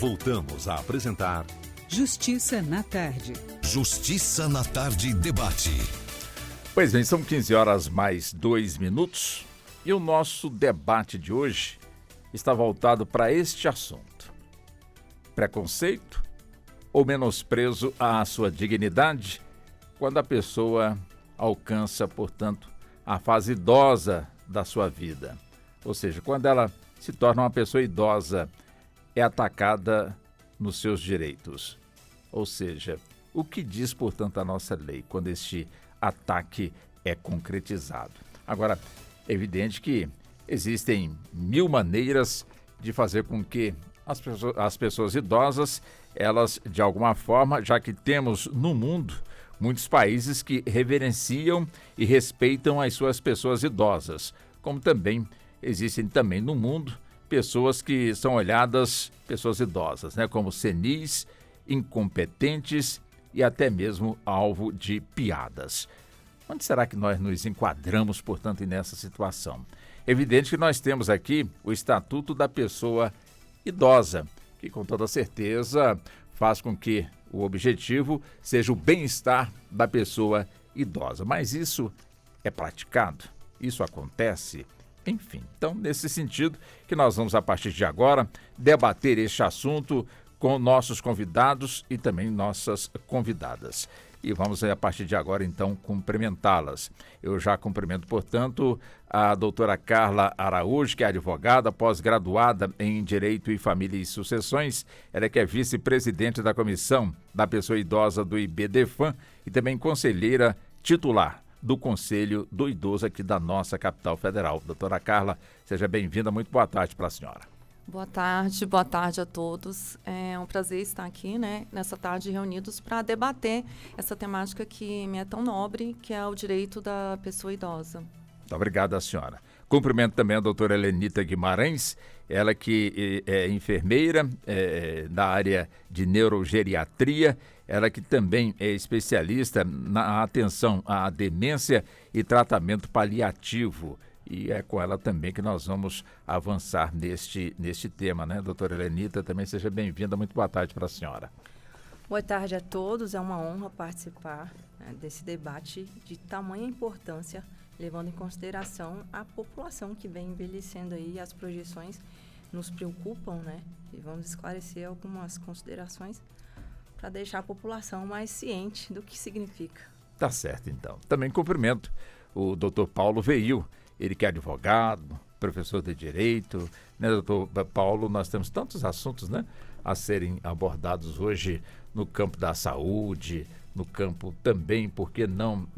Voltamos a apresentar Justiça na Tarde. Justiça na Tarde debate. Pois bem, são 15 horas mais 2 minutos e o nosso debate de hoje está voltado para este assunto. Preconceito ou menosprezo à sua dignidade quando a pessoa alcança, portanto, a fase idosa da sua vida. Ou seja, quando ela se torna uma pessoa idosa, é atacada nos seus direitos. Ou seja, o que diz, portanto, a nossa lei quando este ataque é concretizado? Agora, é evidente que existem mil maneiras de fazer com que as pessoas idosas, elas, de alguma forma, já que temos no mundo muitos países que reverenciam e respeitam as suas pessoas idosas, como também existem também no mundo pessoas que são olhadas, pessoas idosas, como senis, incompetentes e até mesmo alvo de piadas. Onde será que nós nos enquadramos, portanto, nessa situação? É evidente que nós temos aqui o Estatuto da Pessoa Idosa, que com toda certeza faz com que o objetivo seja o bem-estar da pessoa idosa. Mas isso é praticado? Isso acontece? Enfim, então nesse sentido que nós vamos a partir de agora debater este assunto com nossos convidados e também nossas convidadas. E vamos a partir de agora então cumprimentá-las. Eu já cumprimento, portanto, a doutora Carla Araújo, que é advogada, pós-graduada em Direito e Família e Sucessões. Ela que é vice-presidente da Comissão da Pessoa Idosa do IBDFAM e também conselheira titular do Conselho do Idoso aqui da nossa capital federal. Doutora Carla, seja bem-vinda, muito boa tarde para a senhora. Boa tarde a todos. É um prazer estar aqui, nessa tarde reunidos para debater essa temática que me é tão nobre, que é o direito da pessoa idosa. Muito obrigado, senhora. Cumprimento também a doutora Helenita Guimarães, ela que é enfermeira da área de neurogeriatria, ela que também é especialista na atenção à demência e tratamento paliativo. E é com ela também que nós vamos avançar neste tema, doutora Helenita? Também seja bem-vinda, muito boa tarde para a senhora. Boa tarde a todos, é uma honra participar desse debate de tamanha importância, levando em consideração a população que vem envelhecendo aí, as projeções nos preocupam, e vamos esclarecer algumas considerações para deixar a população mais ciente do que significa. Tá certo, então. Também cumprimento o doutor Paulo Veil, ele que é advogado, professor de Direito, doutor Paulo, nós temos tantos assuntos, a serem abordados hoje no campo da saúde, no campo também, por que não,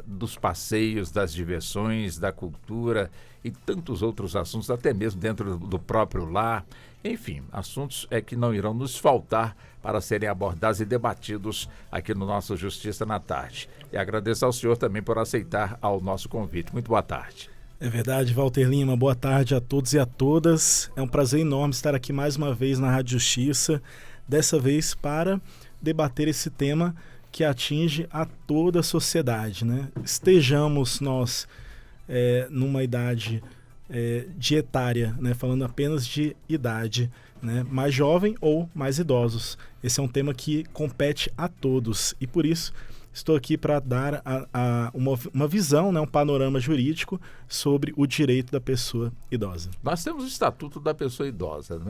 dos passeios, das diversões, da cultura e tantos outros assuntos, até mesmo dentro do próprio lar. Enfim, assuntos que não irão nos faltar para serem abordados e debatidos aqui no nosso Justiça na Tarde. E agradeço ao senhor também por aceitar ao nosso convite. Muito boa tarde. É verdade, Walter Lima. Boa tarde a todos e a todas. É um prazer enorme estar aqui mais uma vez na Rádio Justiça, dessa vez para debater esse tema que atinge a toda a sociedade, Estejamos nós numa idade dietária, falando apenas de idade, mais jovem ou mais idosos. Esse é um tema que compete a todos e por isso estou aqui para dar uma visão, um panorama jurídico sobre o direito da pessoa idosa. Nós temos o Estatuto da Pessoa Idosa,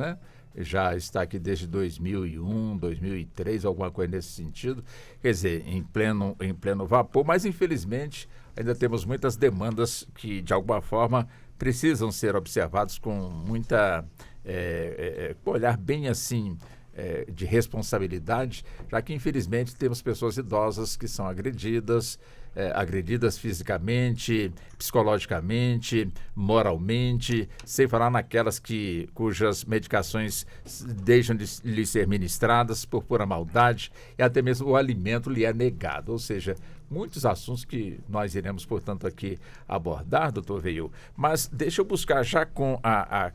já está aqui desde 2001, 2003, alguma coisa nesse sentido, quer dizer, em pleno vapor, mas infelizmente ainda temos muitas demandas que de alguma forma precisam ser observados com muita, olhar bem assim, de responsabilidade, já que infelizmente temos pessoas idosas que são agredidas fisicamente, psicologicamente, moralmente, sem falar naquelas cujas medicações deixam de lhe ser ministradas por pura maldade e até mesmo o alimento lhe é negado. Ou seja, muitos assuntos que nós iremos, portanto, aqui abordar, doutor Veil. Mas deixa eu buscar já com a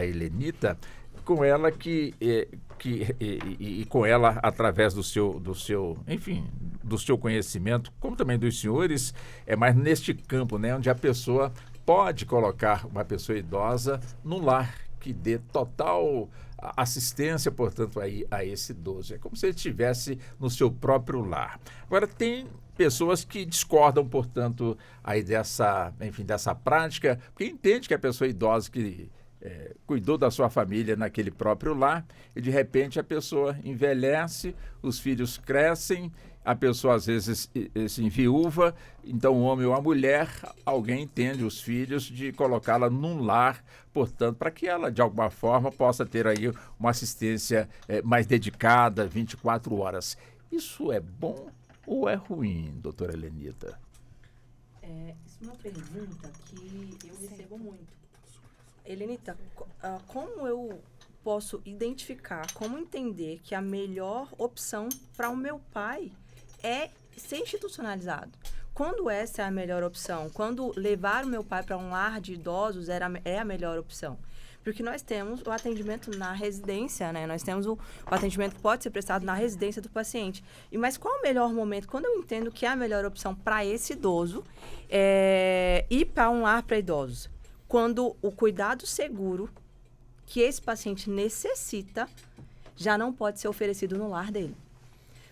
Helenita, com ela e com ela através do seu conhecimento, como também dos senhores, mas neste campo, onde a pessoa pode colocar uma pessoa idosa no lar, que dê total assistência, portanto, a esse idoso. É como se ele estivesse no seu próprio lar. Agora, tem pessoas que discordam, portanto, aí dessa prática, porque entende que a pessoa idosa que cuidou da sua família naquele próprio lar e, de repente, a pessoa envelhece, os filhos crescem, a pessoa, às vezes, se viúva, então o homem ou a mulher, alguém entende os filhos de colocá-la num lar, portanto, para que ela, de alguma forma, possa ter aí uma assistência mais dedicada, 24 horas. Isso é bom ou é ruim, doutora Helenita? Isso é uma pergunta que eu recebo muito. Helenita, como eu posso identificar, como entender que a melhor opção para o meu pai é ser institucionalizado? Quando essa é a melhor opção? Quando levar o meu pai para um lar de idosos é a melhor opção? Porque nós temos o atendimento na residência, né? Nós temos o atendimento que pode ser prestado na residência do paciente. Mas qual é o melhor momento? Quando eu entendo que é a melhor opção para esse idoso ir para um lar para idosos? Quando o cuidado seguro que esse paciente necessita já não pode ser oferecido no lar dele.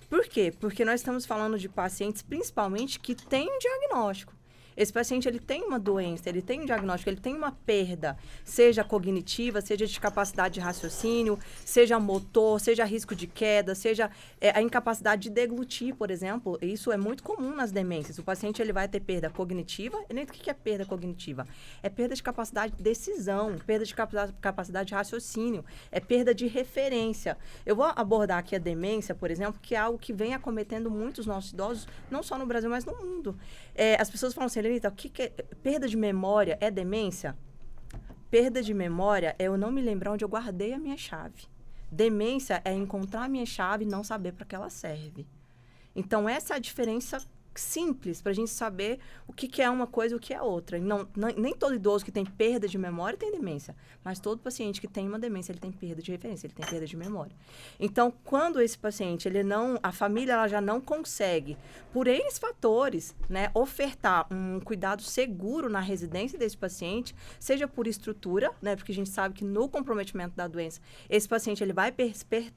Por quê? Porque nós estamos falando de pacientes, principalmente, que têm um diagnóstico. Esse paciente, ele tem uma doença, ele tem um diagnóstico, ele tem uma perda, seja cognitiva, seja de capacidade de raciocínio, seja motor, seja risco de queda, seja a incapacidade de deglutir, por exemplo. Isso é muito comum nas demências. O paciente, ele vai ter perda cognitiva. E nem o que é perda cognitiva? É perda de capacidade de decisão, perda de capacidade de raciocínio, é perda de referência. Eu vou abordar aqui a demência, por exemplo, que é algo que vem acometendo muitos nossos idosos, não só no Brasil, mas no mundo. As pessoas falam assim, Helenita, o que é perda de memória? É demência? Perda de memória é eu não me lembrar onde eu guardei a minha chave. Demência é encontrar a minha chave e não saber para que ela serve. Então, essa é a diferença simples para a gente saber o que é uma coisa e o que é outra. Nem todo idoso que tem perda de memória tem demência, mas todo paciente que tem uma demência, ele tem perda de referência, ele tem perda de memória. Então, quando esse paciente, a família ela já não consegue, por N fatores, né, ofertar um cuidado seguro na residência desse paciente, seja por estrutura, né, porque a gente sabe que no comprometimento da doença, esse paciente ele vai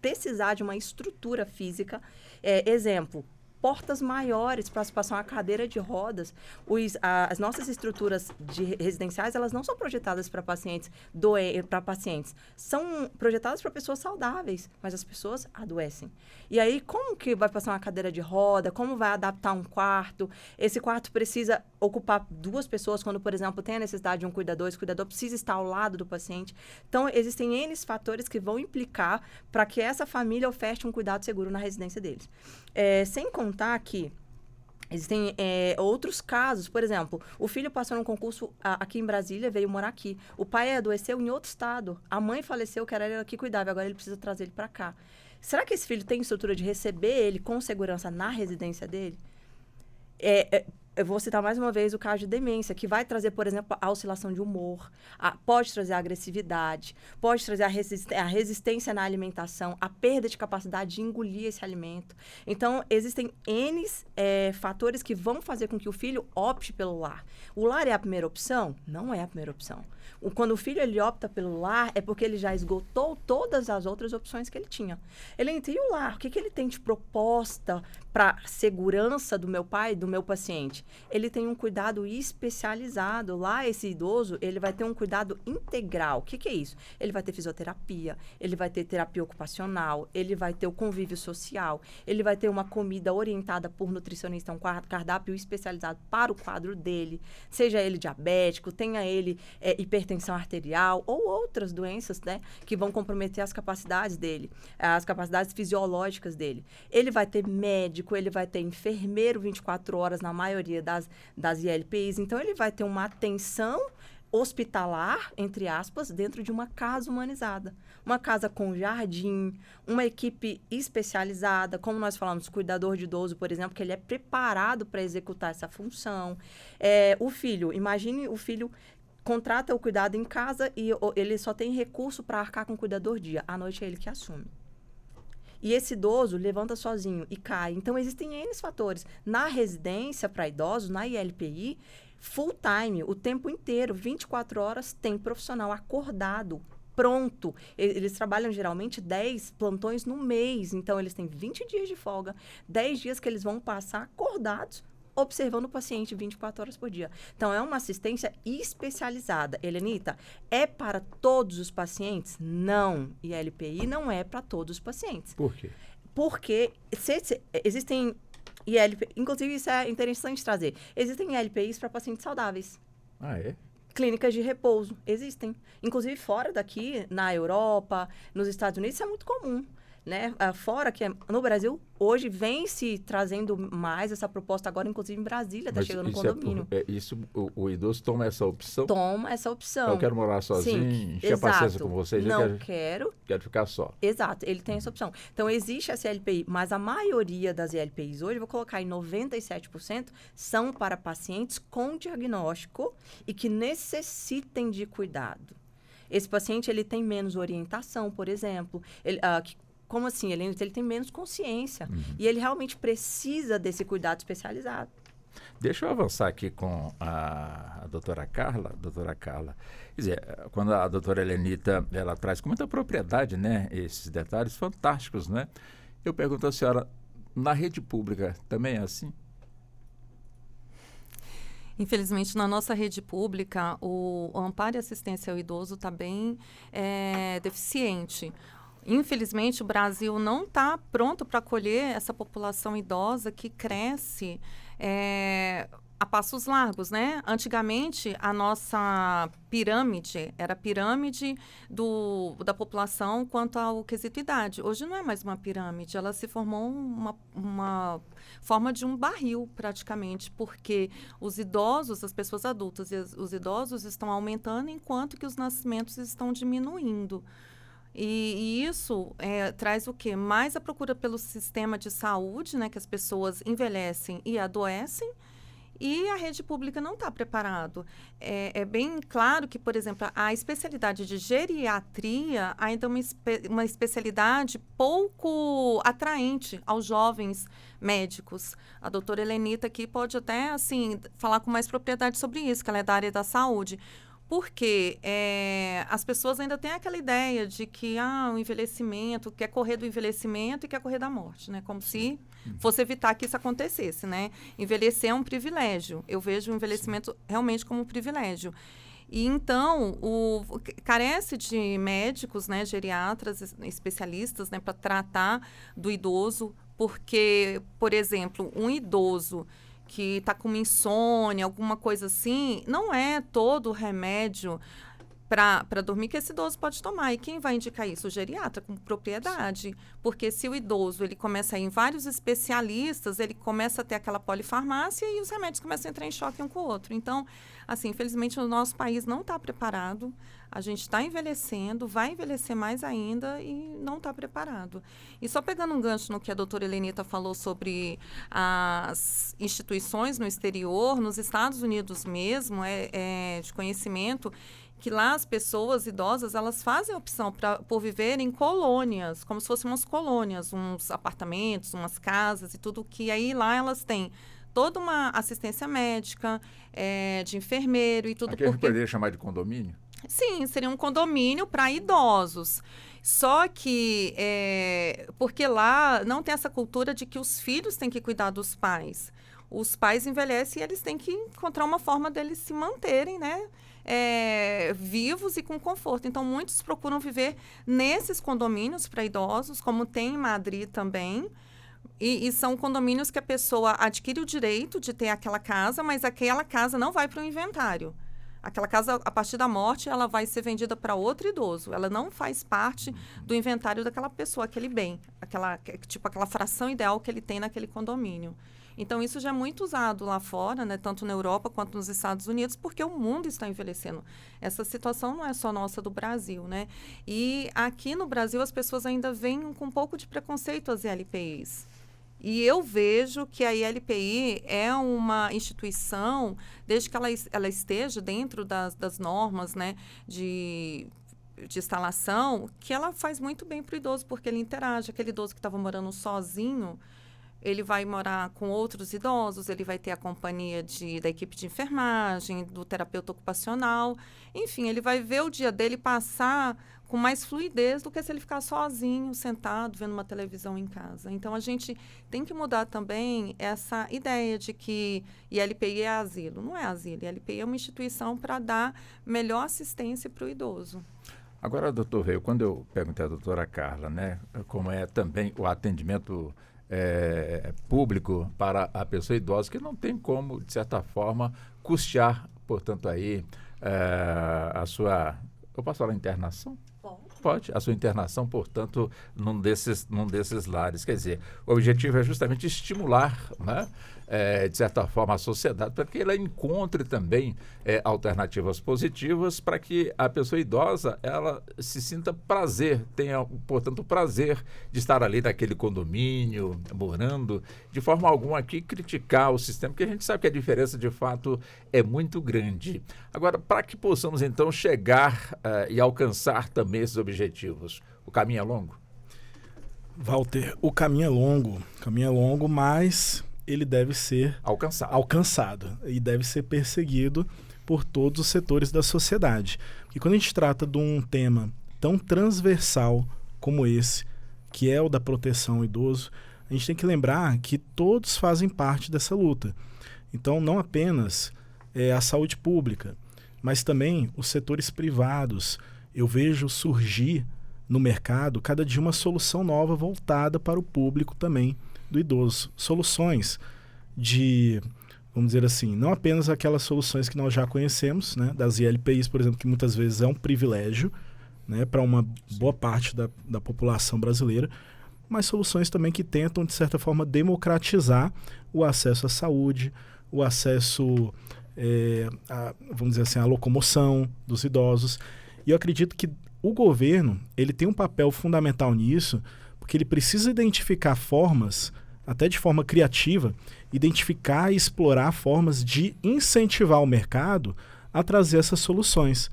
precisar de uma estrutura física. Exemplo, portas maiores para a cadeira de rodas. As nossas estruturas residenciais, elas não são projetadas para pacientes são projetadas para pessoas saudáveis, mas as pessoas adoecem. E aí, como que vai passar uma cadeira de roda? Como vai adaptar um quarto? Esse quarto precisa ocupar 2 pessoas quando, por exemplo, tem a necessidade de um cuidador, esse cuidador precisa estar ao lado do paciente. Então, existem N fatores que vão implicar para que essa família oferte um cuidado seguro na residência deles. Sem contar que existem outros casos, por exemplo, o filho passou num concurso aqui em Brasília, veio morar aqui. O pai adoeceu em outro estado. A mãe faleceu, que era ele que cuidava, agora ele precisa trazer ele para cá. Será que esse filho tem estrutura de receber ele com segurança na residência dele? Eu vou citar mais uma vez o caso de demência, que vai trazer, por exemplo, a oscilação de humor, pode trazer a agressividade, pode trazer a resistência na alimentação, a perda de capacidade de engolir esse alimento. Então, existem N fatores que vão fazer com que o filho opte pelo lar. O lar é a primeira opção? Não é a primeira opção. Quando o filho ele opta pelo lar, é porque ele já esgotou todas as outras opções que ele tinha. Ele entra, e o lar? O que ele tem de proposta para a segurança do meu pai, do meu paciente? Ele tem um cuidado especializado. Lá, esse idoso, ele vai ter um cuidado integral. O que é isso? Ele vai ter fisioterapia, ele vai ter terapia ocupacional, ele vai ter o convívio social, ele vai ter uma comida orientada por nutricionista, um cardápio especializado para o quadro dele, seja ele diabético, tenha ele hipertensão arterial ou outras doenças, né, que vão comprometer as capacidades dele, as capacidades fisiológicas dele. Ele vai ter médico, ele vai ter enfermeiro 24 horas na maioria das ILPIs. Então, ele vai ter uma atenção hospitalar, entre aspas, dentro de uma casa humanizada. Uma casa com jardim, uma equipe especializada, como nós falamos, cuidador de idoso, por exemplo, que ele é preparado para executar essa função. O filho, imagine o filho contrata o cuidado em casa e ele só tem recurso para arcar com o cuidador dia. À noite é ele que assume. E esse idoso levanta sozinho e cai. Então, existem N fatores. Na residência para idosos, na ILPI, full time, o tempo inteiro, 24 horas, tem profissional acordado pronto. Eles trabalham geralmente 10 plantões no mês, então eles têm 20 dias de folga, 10 dias que eles vão passar acordados, observando o paciente 24 horas por dia. Então, é uma assistência especializada. Helenita, é para todos os pacientes? Não. E a LPI não é para todos os pacientes. Por quê? Porque existem ILP, inclusive isso é interessante trazer, existem ILPIs para pacientes saudáveis. Ah, é? Clínicas de repouso, existem. Inclusive fora daqui, na Europa, nos Estados Unidos, isso é muito comum. Né? Fora que no Brasil, hoje vem se trazendo mais essa proposta agora, inclusive em Brasília, está chegando no condomínio. O idoso toma essa opção? Toma essa opção. Eu quero morar sozinho, encher a paciência com vocês. Não quero. Quero ficar só. Exato, ele tem essa opção. Então, existe essa LPI, mas a maioria das LPIs hoje, vou colocar em 97%, são para pacientes com diagnóstico e que necessitem de cuidado. Esse paciente, ele tem menos orientação, por exemplo, como assim? Ele tem menos consciência. E ele realmente precisa desse cuidado especializado. Deixa eu avançar aqui com a doutora Carla. Doutora Carla, quer dizer, quando a doutora Helenita, ela traz com muita propriedade, né, esses detalhes fantásticos, né? Eu pergunto à senhora, na rede pública também é assim? Infelizmente, na nossa rede pública, o amparo e assistência ao idoso está bem deficiente. Infelizmente, o Brasil não está pronto para acolher essa população idosa que cresce a passos largos, né? Antigamente, a nossa pirâmide era a pirâmide da população quanto ao quesito idade. Hoje não é mais uma pirâmide, ela se formou uma forma de um barril, praticamente, porque os idosos, as pessoas adultas e os idosos estão aumentando enquanto que os nascimentos estão diminuindo. E isso traz o quê? Mais a procura pelo sistema de saúde, né? Que as pessoas envelhecem e adoecem, e a rede pública não está preparado. É bem claro que, por exemplo, a especialidade de geriatria ainda é uma especialidade pouco atraente aos jovens médicos. A doutora Helenita aqui pode até, assim, falar com mais propriedade sobre isso, que ela é da área da saúde. Porque as pessoas ainda têm aquela ideia de que o envelhecimento, quer correr do envelhecimento e quer correr da morte, né? Como se fosse evitar que isso acontecesse, né? Envelhecer é um privilégio. Eu vejo o envelhecimento realmente como um privilégio. E então, carece de médicos, né, geriatras, especialistas, né, para tratar do idoso, porque, por exemplo, um idoso que está com insônia, alguma coisa assim, não é todo remédio para dormir que esse idoso pode tomar. E quem vai indicar isso? O geriatra, com propriedade. Porque se o idoso ele começa a ir em vários especialistas, ele começa a ter aquela polifarmácia e os remédios começam a entrar em choque um com o outro. Então, assim, infelizmente, o nosso país não está preparado. A gente está envelhecendo, vai envelhecer mais ainda e não está preparado. E só pegando um gancho no que a doutora Helenita falou sobre as instituições no exterior, nos Estados Unidos mesmo, de conhecimento, que lá as pessoas idosas, elas fazem a opção por viver em colônias, como se fossem umas colônias, uns apartamentos, umas casas e tudo, que aí lá elas têm toda uma assistência médica, de enfermeiro e tudo. Aqui a gente poderia chamar de condomínio? Sim, seria um condomínio para idosos. Só que, porque lá não tem essa cultura de que os filhos têm que cuidar dos pais. Os pais envelhecem e eles têm que encontrar uma forma deles se manterem, né? Vivos e com conforto. Então, muitos procuram viver nesses condomínios para idosos, como tem em Madrid também. E são condomínios que a pessoa adquire o direito de ter aquela casa, mas aquela casa não vai para o inventário. Aquela casa, a partir da morte, ela vai ser vendida para outro idoso. Ela não faz parte do inventário daquela pessoa, aquele bem, aquela fração ideal que ele tem naquele condomínio. Então, isso já é muito usado lá fora, né, tanto na Europa quanto nos Estados Unidos, porque o mundo está envelhecendo. Essa situação não é só nossa do Brasil, né? E aqui no Brasil, as pessoas ainda vêm com um pouco de preconceito às ILPIs. E eu vejo que a ILPI é uma instituição, desde que ela esteja dentro das normas, né, de instalação, que ela faz muito bem para o idoso, porque ele interage. Aquele idoso que estava morando sozinho, ele vai morar com outros idosos, ele vai ter a companhia da equipe de enfermagem, do terapeuta ocupacional. Enfim, ele vai ver o dia dele passar com mais fluidez do que se ele ficar sozinho, sentado, vendo uma televisão em casa. Então, a gente tem que mudar também essa ideia de que ILPI é asilo. Não é asilo, ILPI é uma instituição para dar melhor assistência para o idoso. Agora, doutor Veio, quando eu perguntei à doutora Carla, né, como é também o atendimento público para a pessoa idosa, que não tem como, de certa forma, custear, portanto, aí a sua... Eu posso falar internação? Pode. A sua internação, portanto, num desses lares. Quer dizer, o objetivo é justamente estimular, né, de certa forma, a sociedade para que ela encontre também alternativas positivas para que a pessoa idosa ela se sinta prazer, tenha, portanto, o prazer de estar ali naquele condomínio, morando, de forma alguma aqui criticar o sistema, porque a gente sabe que a diferença, de fato, é muito grande. Agora, para que possamos, então, chegar e alcançar também esses objetivos, o caminho é longo? Walter, o caminho é longo, mas ele deve ser alcançado e deve ser perseguido por todos os setores da sociedade. E quando a gente trata de um tema tão transversal como esse, que é o da proteção ao idoso, a gente tem que lembrar que todos fazem parte dessa luta. Então, não apenas a saúde pública, mas também os setores privados. Eu vejo surgir no mercado cada dia uma solução nova voltada para o público também do idoso. Soluções de, vamos dizer assim, não apenas aquelas soluções que nós já conhecemos, né, das ILPIs, por exemplo, que muitas vezes é um privilégio, né, para uma boa parte da população brasileira, mas soluções também que tentam, de certa forma, democratizar o acesso à saúde, o acesso, vamos dizer assim, à locomoção dos idosos. E eu acredito que o governo ele tem um papel fundamental nisso, porque ele precisa identificar formas, até de forma criativa, identificar e explorar formas de incentivar o mercado a trazer essas soluções.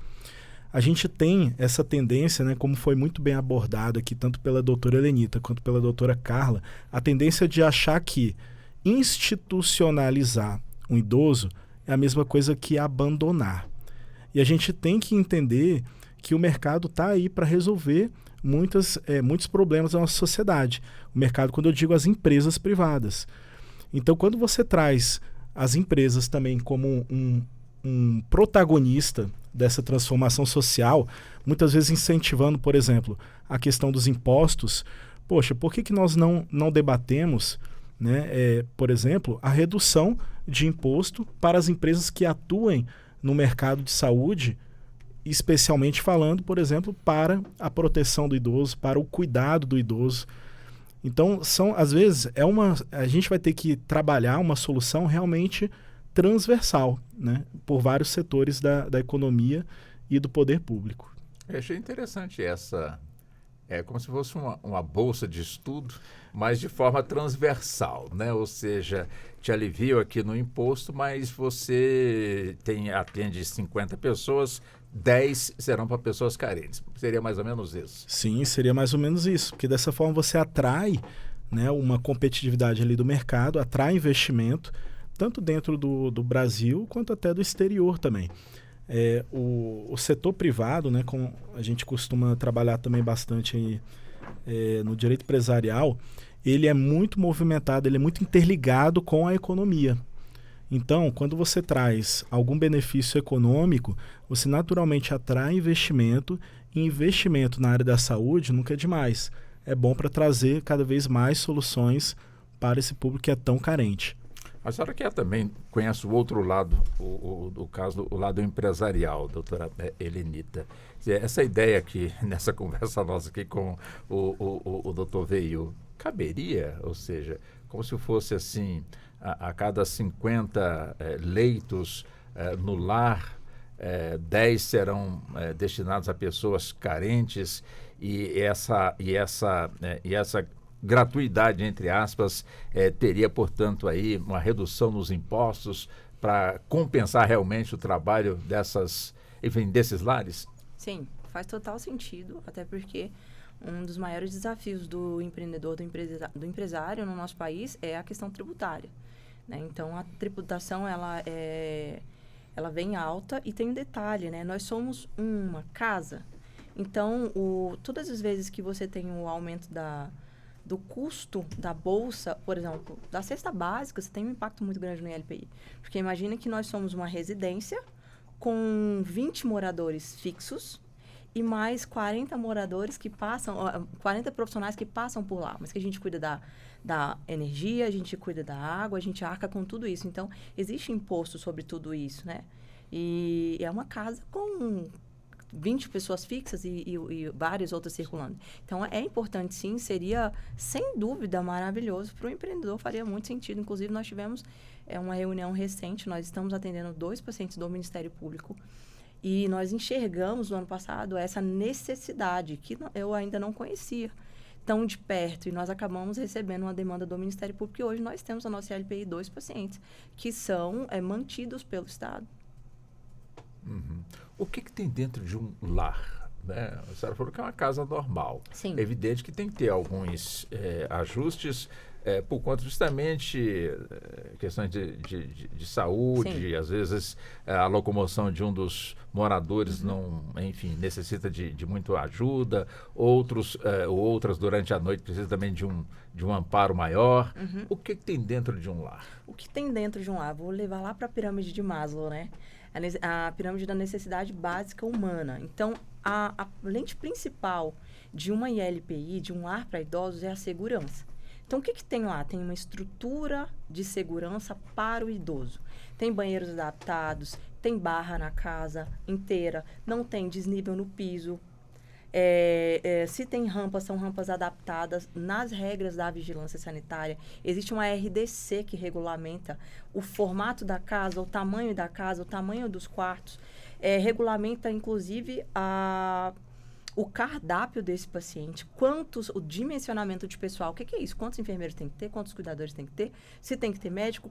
A gente tem essa tendência, né, como foi muito bem abordado aqui, tanto pela doutora Helenita quanto pela doutora Carla, a tendência de achar que institucionalizar um idoso é a mesma coisa que abandonar. E a gente tem que entender que o mercado está aí para resolver muitos problemas da nossa sociedade. O mercado, quando eu digo as empresas privadas. Então, quando você traz as empresas também como um protagonista dessa transformação social, muitas vezes incentivando, por exemplo, a questão dos impostos, poxa, por que nós não debatemos, né, por exemplo, a redução de imposto para as empresas que atuem no mercado de saúde, especialmente falando, por exemplo, para a proteção do idoso, para o cuidado do idoso. Então, às vezes, a gente vai ter que trabalhar uma solução realmente transversal, né, por vários setores da economia e do poder público. Eu achei interessante essa. É como se fosse uma bolsa de estudo, mas de forma transversal, né? Ou seja, te alivia aqui no imposto, mas você atende 50 pessoas, 10 serão para pessoas carentes. Seria mais ou menos isso? Sim, seria mais ou menos isso, porque dessa forma você atrai, né, uma competitividade ali do mercado, atrai investimento, tanto dentro do Brasil quanto até do exterior também. O setor privado, né, como a gente costuma trabalhar também bastante aí, no direito empresarial, ele é muito movimentado, ele é muito interligado com a economia. Então, quando você traz algum benefício econômico, você naturalmente atrai investimento, e investimento na área da saúde nunca é demais. É bom para trazer cada vez mais soluções para esse público que é tão carente. A senhora que também conhece o outro lado, o lado empresarial, doutora Helenita. Essa ideia aqui, nessa conversa nossa aqui com o doutor Veio, caberia, ou seja, como se fosse assim, a cada 50 leitos no lar, 10 serão destinados a pessoas carentes e essa gratuidade, entre aspas, teria, portanto, aí uma redução nos impostos para compensar realmente o trabalho desses lares? Sim, faz total sentido, até porque um dos maiores desafios do empreendedor, do empresário no nosso país é a questão tributária, né? Então, a tributação, ela vem alta e tem um detalhe, né? Nós somos uma casa. Então, todas as vezes que você tem o aumento do custo da bolsa, por exemplo, da cesta básica, você tem um impacto muito grande no ILPI. Porque imagina que nós somos uma residência com 20 moradores fixos e mais 40 moradores que passam, 40 profissionais que passam por lá, mas que a gente cuida da energia, a gente cuida da água, a gente arca com tudo isso. Então, existe imposto sobre tudo isso, né? E é uma casa com 20 pessoas fixas e várias outras circulando. Então, é importante, sim, seria, sem dúvida, maravilhoso para o empreendedor, faria muito sentido. Inclusive, nós tivemos uma reunião recente, nós estamos atendendo 2 pacientes do Ministério Público e nós enxergamos no ano passado essa necessidade que eu ainda não conhecia tão de perto, e nós acabamos recebendo uma demanda do Ministério Público e hoje nós temos a nossa LPI 2 pacientes que são mantidos pelo Estado. Uhum. O que tem dentro de um lar? Né? A senhora falou que é uma casa normal. Sim. É evidente que tem que ter alguns ajustes por conta justamente questões de saúde, Sim. às vezes a locomoção de um dos moradores não, enfim, necessita de muita ajuda, outras durante a noite precisam também de um amparo maior. O que tem dentro de um lar? O que tem dentro de um lar? Vou levar lá para a pirâmide de Maslow, né? A pirâmide da necessidade básica humana. Então, a lente principal de uma ILPI, de um lar para idosos, é a segurança. Então, o que tem lá? Tem uma estrutura de segurança para o idoso. Tem banheiros adaptados, tem barra na casa inteira, não tem desnível no piso. Se tem rampas, são rampas adaptadas nas regras da vigilância sanitária. Existe uma RDC que regulamenta o formato da casa, o tamanho da casa, o tamanho dos quartos. Regulamenta, inclusive, o cardápio desse paciente, o dimensionamento de pessoal. O que é isso? Quantos enfermeiros tem que ter? Quantos cuidadores tem que ter? Se tem que ter médico,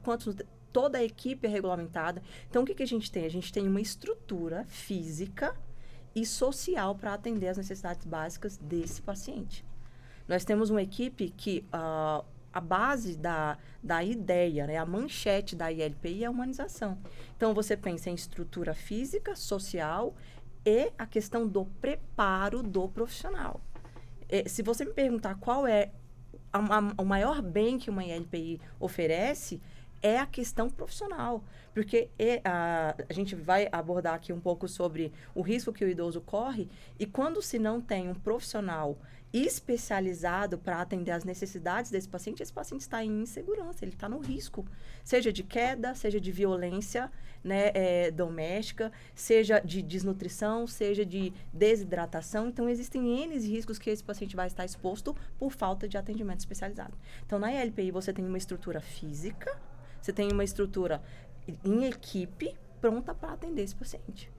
toda a equipe é regulamentada. Então, o que a gente tem? A gente tem uma estrutura física e social para atender as necessidades básicas desse paciente. Nós temos uma equipe que a base da ideia, né, a manchete da ILPI é a humanização. Então, você pensa em estrutura física, social e a questão do preparo do profissional. Se você me perguntar qual é o maior bem que uma ILPI oferece, é a questão profissional, porque a gente vai abordar aqui um pouco sobre o risco que o idoso corre, e quando se não tem um profissional especializado para atender as necessidades desse paciente, esse paciente está em insegurança, ele está no risco, seja de queda, seja de violência, né, doméstica, seja de desnutrição, seja de desidratação. Então, existem N riscos que esse paciente vai estar exposto por falta de atendimento especializado. Então, na ILPI, você tem uma estrutura física, você tem uma estrutura em equipe pronta para atender esse paciente.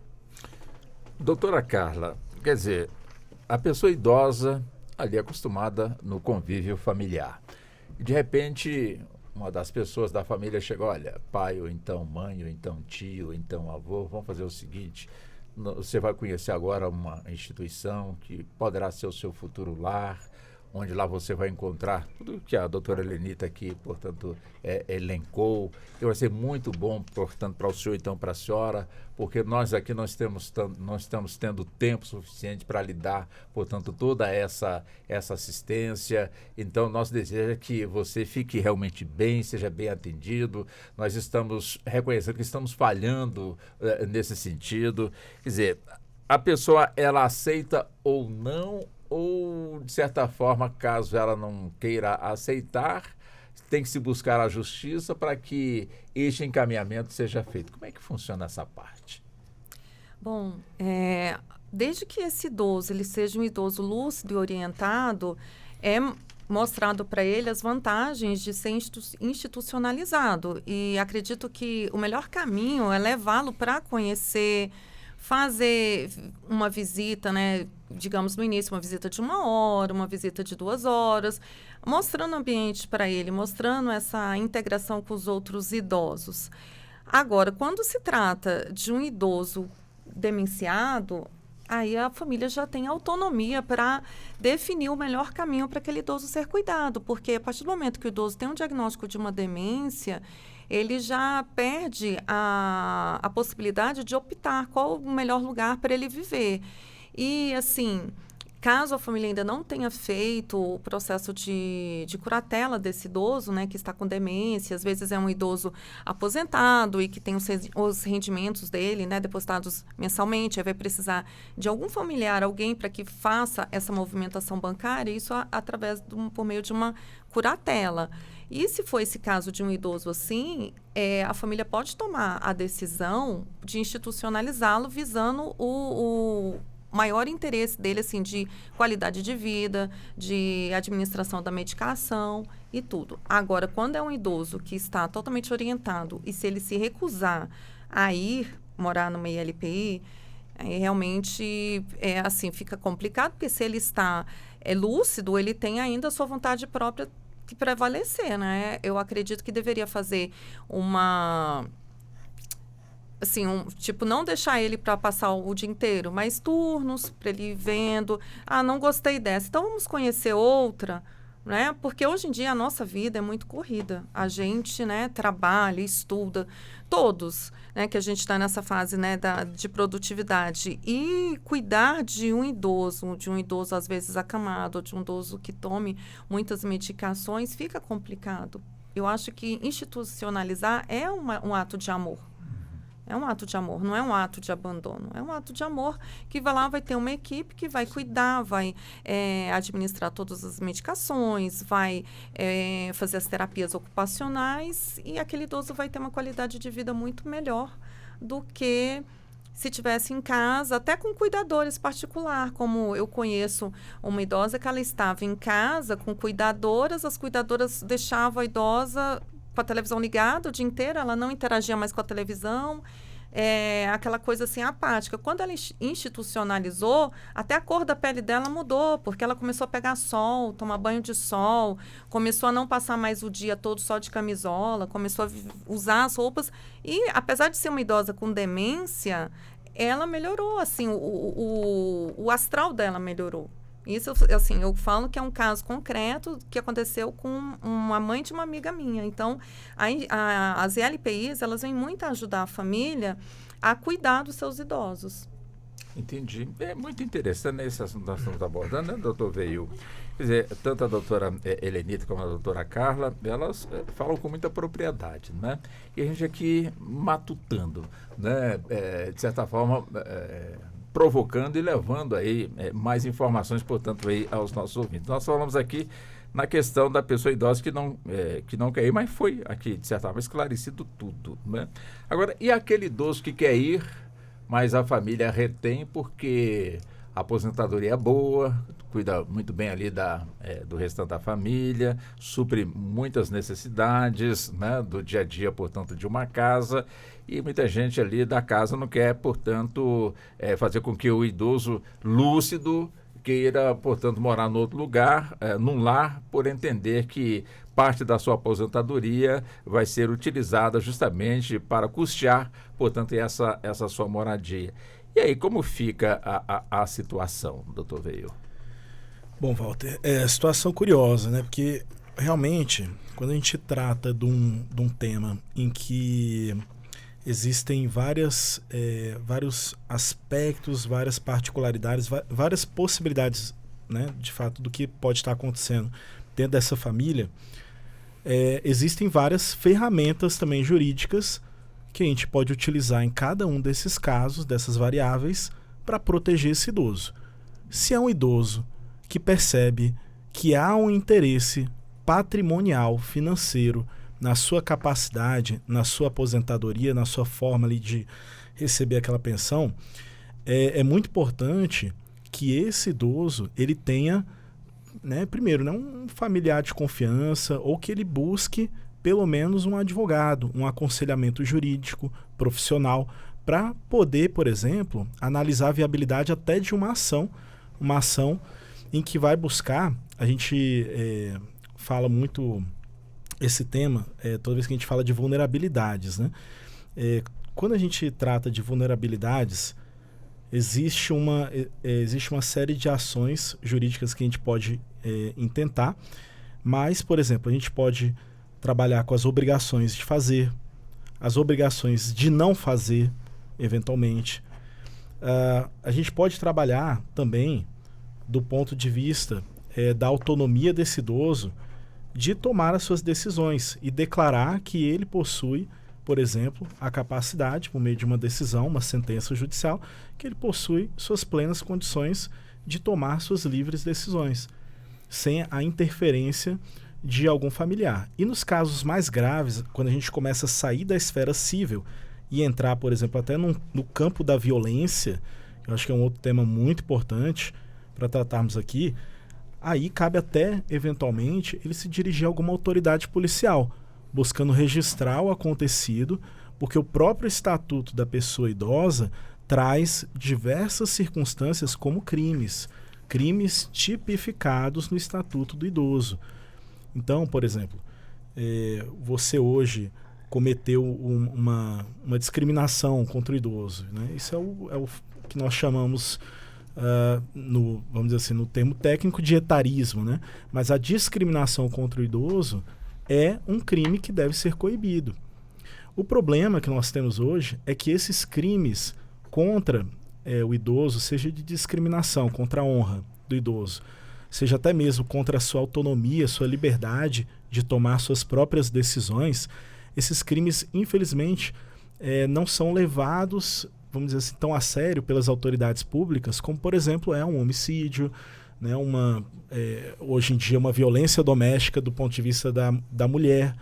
Doutora Carla, quer dizer, a pessoa idosa ali acostumada no convívio familiar. De repente, uma das pessoas da família chega, olha, pai, ou então mãe, ou então tio, ou então avô, vamos fazer o seguinte, você vai conhecer agora uma instituição que poderá ser o seu futuro lar, onde lá você vai encontrar tudo que a doutora Helenita aqui, portanto, elencou. E vai ser muito bom, portanto, para o senhor e então para a senhora, porque nós aqui nós estamos tendo tempo suficiente para lhe dar, portanto, toda essa assistência. Então, nós desejamos que você fique realmente bem, seja bem atendido. Nós estamos reconhecendo que estamos falhando nesse sentido. Quer dizer, a pessoa, ela aceita ou não, ou, de certa forma, caso ela não queira aceitar, tem que se buscar a justiça para que este encaminhamento seja feito. Como é que funciona essa parte? Bom, desde que esse idoso ele seja um idoso lúcido e orientado, é mostrado para ele as vantagens de ser institucionalizado. E acredito que o melhor caminho é levá-lo para conhecer, fazer uma visita, né? Digamos no início, uma visita de 1 hora, uma visita de 2 horas, mostrando o ambiente para ele, mostrando essa integração com os outros idosos. Agora, quando se trata de um idoso demenciado, aí a família já tem autonomia para definir o melhor caminho para aquele idoso ser cuidado, porque a partir do momento que o idoso tem um diagnóstico de uma demência, ele já perde a possibilidade de optar qual o melhor lugar para ele viver. E, assim, caso a família ainda não tenha feito o processo de curatela desse idoso, né, que está com demência, às vezes é um idoso aposentado e que tem os rendimentos dele, né, depositados mensalmente, aí vai precisar de algum familiar, alguém para que faça essa movimentação bancária, isso por meio de uma curatela. E se for esse caso de um idoso assim, a família pode tomar a decisão de institucionalizá-lo visando o maior interesse dele, assim, de qualidade de vida, de administração da medicação e tudo. Agora, quando é um idoso que está totalmente orientado e se ele se recusar a ir morar numa ILPI, realmente assim, fica complicado, porque se ele está lúcido, ele tem ainda a sua vontade própria que prevalecer, né? Eu acredito que deveria fazer assim, não deixar ele para passar o dia inteiro, mas turnos para ele ir vendo. Não gostei dessa, então vamos conhecer outra, né? Porque hoje em dia a nossa vida é muito corrida. A gente, né, trabalha, estuda, todos, né, que a gente está nessa fase, né, de produtividade. E cuidar de um idoso às vezes acamado, de um idoso que tome muitas medicações, fica complicado. Eu acho que institucionalizar é um ato de amor. É um ato de amor, não é um ato de abandono. É um ato de amor que vai ter uma equipe que vai cuidar, vai administrar todas as medicações, vai fazer as terapias ocupacionais e aquele idoso vai ter uma qualidade de vida muito melhor do que se tivesse em casa, até com cuidadores particular, como eu conheço uma idosa que ela estava em casa com cuidadoras, as cuidadoras deixavam a idosa com a televisão ligada o dia inteiro, ela não interagia mais com a televisão, aquela coisa assim apática. Quando ela institucionalizou, até a cor da pele dela mudou, porque ela começou a pegar sol, tomar banho de sol, começou a não passar mais o dia todo só de camisola, começou a usar as roupas e, apesar de ser uma idosa com demência, ela melhorou, assim, o astral dela melhorou. Isso, assim, eu falo que é um caso concreto que aconteceu com uma mãe de uma amiga minha. Então, as ILPIs, elas vêm muito ajudar a família a cuidar dos seus idosos. Entendi. É muito interessante, né, esse assunto que nós estamos abordando, né, doutor Veio? Quer dizer, tanto a doutora Helenita como a doutora Carla, elas falam com muita propriedade, né? E a gente aqui matutando, né, de certa forma, provocando e levando aí mais informações, portanto, aí aos nossos ouvintes. Nós falamos aqui na questão da pessoa idosa que não quer ir, mas foi aqui, de certa forma, esclarecido tudo, né? Agora, e aquele idoso que quer ir, mas a família retém porque a aposentadoria é boa, cuida muito bem ali do restante da família, supre muitas necessidades, né, do dia a dia, portanto, de uma casa, e muita gente ali da casa não quer, portanto, fazer com que o idoso lúcido queira, portanto, morar em outro lugar, num lar, por entender que parte da sua aposentadoria vai ser utilizada justamente para custear, portanto, essa sua moradia. E aí, como fica a situação, doutor Veio? Bom, Walter, situação curiosa, né? Porque, realmente, quando a gente trata de um tema em que existem vários aspectos, várias particularidades, várias possibilidades, né, de fato, do que pode estar acontecendo dentro dessa família, existem várias ferramentas também jurídicas que a gente pode utilizar em cada um desses casos, dessas variáveis, para proteger esse idoso. Se é um idoso que percebe que há um interesse patrimonial, financeiro, na sua capacidade, na sua aposentadoria, na sua forma ali de receber aquela pensão, é muito importante que esse idoso ele tenha, né, primeiro, né, um familiar de confiança, ou que ele busque pelo menos um advogado, um aconselhamento jurídico, profissional, para poder, por exemplo, analisar a viabilidade até de uma ação em que vai buscar, a gente fala muito esse tema, toda vez que a gente fala de vulnerabilidades, né? Quando a gente trata de vulnerabilidades, existe uma série de ações jurídicas que a gente pode intentar, mas, por exemplo, a gente pode trabalhar com as obrigações de fazer, as obrigações de não fazer, eventualmente. A gente pode trabalhar também do ponto de vista da autonomia desse idoso de tomar as suas decisões e declarar que ele possui, por exemplo, a capacidade, por meio de uma decisão, uma sentença judicial, que ele possui suas plenas condições de tomar suas livres decisões, sem a interferência de algum familiar. E nos casos mais graves, quando a gente começa a sair da esfera civil e entrar, por exemplo, até no campo da violência, eu acho que é um outro tema muito importante para tratarmos aqui, aí cabe até, eventualmente, ele se dirigir a alguma autoridade policial, buscando registrar o acontecido, porque o próprio Estatuto da Pessoa Idosa traz diversas circunstâncias como crimes tipificados no Estatuto do Idoso. Então, por exemplo, você hoje cometeu uma discriminação contra o idoso, né? Isso é o que nós chamamos, vamos dizer assim, no termo técnico, de etarismo, né? Mas a discriminação contra o idoso é um crime que deve ser coibido. O problema que nós temos hoje é que esses crimes contra o idoso, seja de discriminação contra a honra do idoso, seja até mesmo contra a sua autonomia, sua liberdade de tomar suas próprias decisões, esses crimes, infelizmente, não são levados, vamos dizer assim, tão a sério pelas autoridades públicas, como, por exemplo, um homicídio, né, hoje em dia uma violência doméstica do ponto de vista da mulher.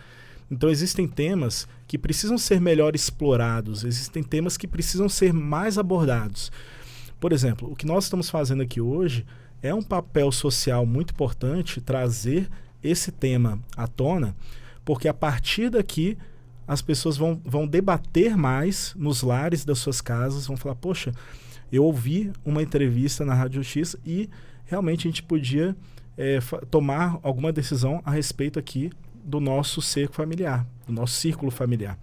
Então existem temas que precisam ser melhor explorados, existem temas que precisam ser mais abordados. Por exemplo, o que nós estamos fazendo aqui hoje é um papel social muito importante trazer esse tema à tona, porque a partir daqui as pessoas vão debater mais nos lares das suas casas, vão falar, poxa, eu ouvi uma entrevista na Rádio Justiça e realmente a gente podia tomar alguma decisão a respeito aqui do nosso cerco familiar, do nosso círculo familiar.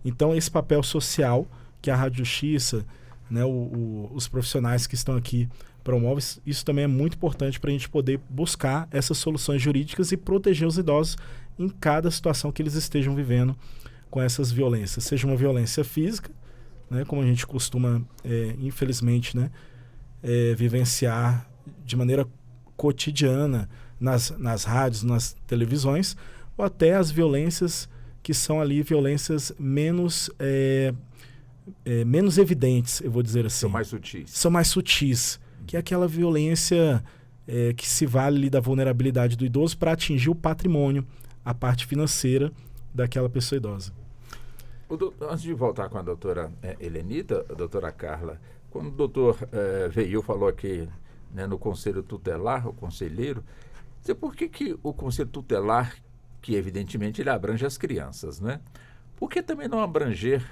Então, esse papel social que a Rádio Justiça, né, os profissionais que estão aqui promovem, isso também é muito importante para a gente poder buscar essas soluções jurídicas e proteger os idosos em cada situação que eles estejam vivendo com essas violências. Seja uma violência física, né, como a gente costuma, infelizmente, né, vivenciar de maneira cotidiana nas rádios, nas televisões, ou até as violências que são ali violências menos evidentes, eu vou dizer assim. São mais sutis. Que é aquela violência que se vale ali da vulnerabilidade do idoso para atingir o patrimônio, a parte financeira daquela pessoa idosa. Antes de voltar com a doutora Helenita, a doutora Carla, quando o doutor veio, falou aqui, né, no Conselho Tutelar, o conselheiro, por que o Conselho Tutelar, que evidentemente ele abrange as crianças, né? Por que também não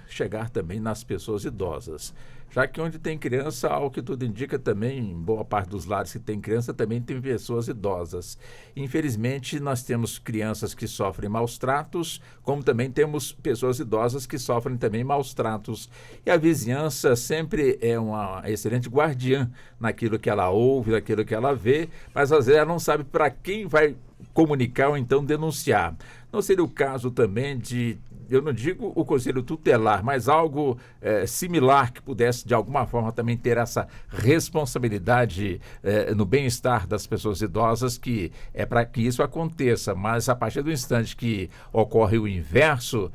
chegar também nas pessoas idosas? Já que onde tem criança, ao que tudo indica também, em boa parte dos lares que tem criança, também tem pessoas idosas. Infelizmente, nós temos crianças que sofrem maus tratos, como também temos pessoas idosas que sofrem também maus tratos. E a vizinhança sempre é uma excelente guardiã naquilo que ela ouve, naquilo que ela vê, mas às vezes ela não sabe para quem vai comunicar ou então denunciar. Não seria o caso também de, eu não digo o Conselho Tutelar, mas algo similar que pudesse de alguma forma também ter essa responsabilidade no bem-estar das pessoas idosas, que é para que isso aconteça, mas a partir do instante que ocorre o inverso,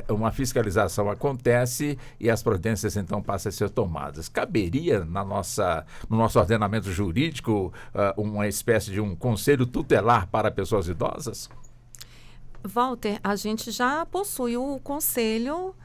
uma fiscalização acontece e as providências então passam a ser tomadas. Caberia no nosso ordenamento jurídico uma espécie de um Conselho Tutelar para pessoas idosas? Walter, a gente já possui o Conselho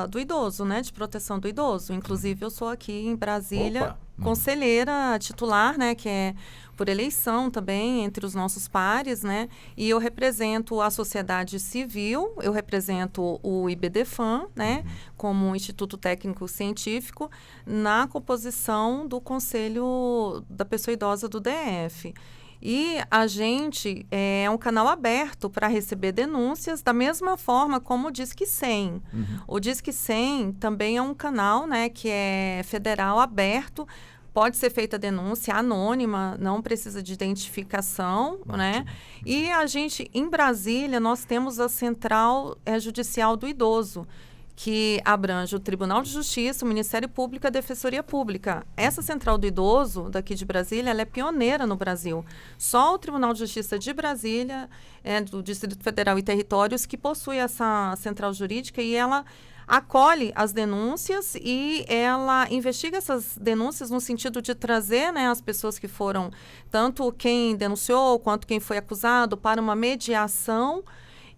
do Idoso, né, de proteção do idoso. Inclusive, eu sou aqui em Brasília conselheira titular, né, que é por eleição também entre os nossos pares, né, e eu represento a sociedade civil, eu represento o IBDFAM, né, como Instituto Técnico Científico, na composição do Conselho da Pessoa Idosa do DF. E a gente é um canal aberto para receber denúncias, da mesma forma como o Disque 100. O Disque 100 também é um canal, né, que é federal, aberto. Pode ser feita denúncia anônima, não precisa de identificação, né? E a gente, em Brasília, nós temos a Central Judicial do Idoso, que abrange o Tribunal de Justiça, o Ministério Público e a Defensoria Pública. Essa Central do Idoso, daqui de Brasília, ela é pioneira no Brasil. Só o Tribunal de Justiça de Brasília, do Distrito Federal e Territórios, que possui essa central jurídica, e ela acolhe as denúncias e ela investiga essas denúncias no sentido de trazer, né, as pessoas que foram, tanto quem denunciou quanto quem foi acusado, para uma mediação.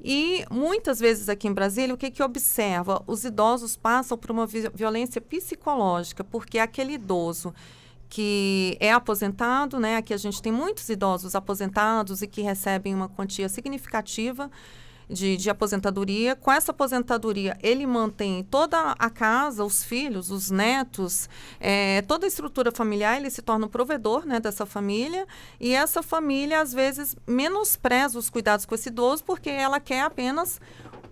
E muitas vezes aqui em Brasília, o que observa? Os idosos passam por uma violência psicológica, porque aquele idoso que é aposentado, né? Aqui a gente tem muitos idosos aposentados e que recebem uma quantia significativa de aposentadoria. Com essa aposentadoria, ele mantém toda a casa, os filhos, os netos, toda a estrutura familiar, ele se torna um provedor, né, dessa família, e essa família, às vezes, menospreza os cuidados com esse idoso porque ela quer apenas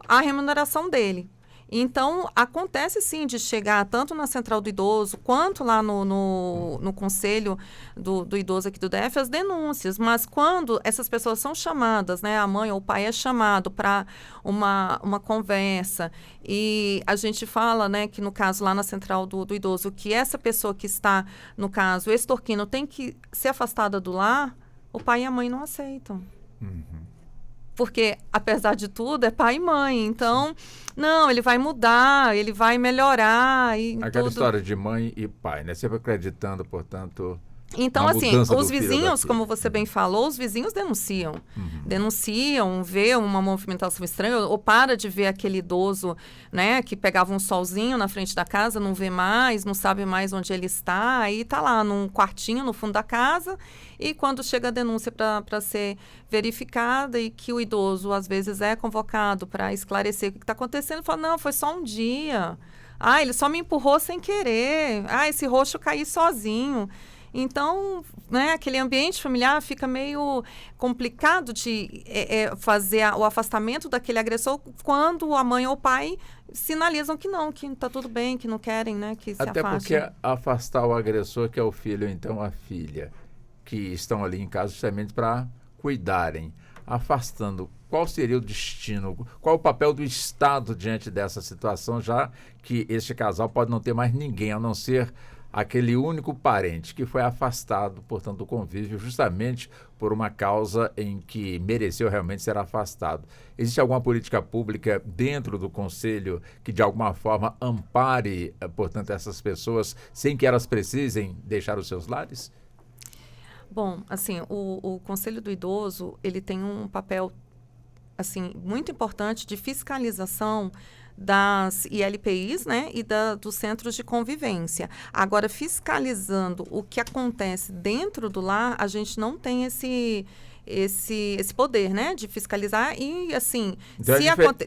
a remuneração dele. Então, acontece sim de chegar tanto na Central do Idoso quanto lá no Conselho do Idoso aqui do DF as denúncias, mas quando essas pessoas são chamadas, né, a mãe ou o pai é chamado para uma conversa e a gente fala, né, que no caso lá na Central do Idoso, que essa pessoa que está, no caso, extorquindo tem que ser afastada do lar, o pai e a mãe não aceitam. Porque, apesar de tudo, é pai e mãe. Então, não, ele vai mudar, ele vai melhorar. Aquela história de mãe e pai, né? Sempre acreditando, portanto... Então, assim, os vizinhos, como você bem falou, os vizinhos denunciam. Denunciam, vê uma movimentação estranha, ou para de ver aquele idoso, né, que pegava um solzinho na frente da casa, não vê mais, não sabe mais onde ele está, aí está lá num quartinho no fundo da casa, e quando chega a denúncia para ser verificada e que o idoso, às vezes, é convocado para esclarecer o que está acontecendo, fala, não, foi só um dia. Ah, ele só me empurrou sem querer. Ah, esse roxo caiu sozinho. Então, né, aquele ambiente familiar fica meio complicado de fazer o afastamento daquele agressor quando a mãe ou o pai sinalizam que não, que está tudo bem, que não querem, né, que se até afastem. Porque afastar o agressor, que é o filho, ou então a filha, que estão ali em casa justamente para cuidarem, afastando, qual seria o destino, qual o papel do Estado diante dessa situação, já que este casal pode não ter mais ninguém, a não ser aquele único parente que foi afastado, portanto, do convívio, justamente por uma causa em que mereceu realmente ser afastado. Existe alguma política pública dentro do Conselho que, de alguma forma, ampare, portanto, essas pessoas sem que elas precisem deixar os seus lares? Bom, assim, o Conselho do Idoso, ele tem um papel, assim, muito importante de fiscalização das ILPIs, né, e dos centros de convivência. Agora, fiscalizando o que acontece dentro do lar, a gente não tem esse poder, né, de fiscalizar e, assim... Então,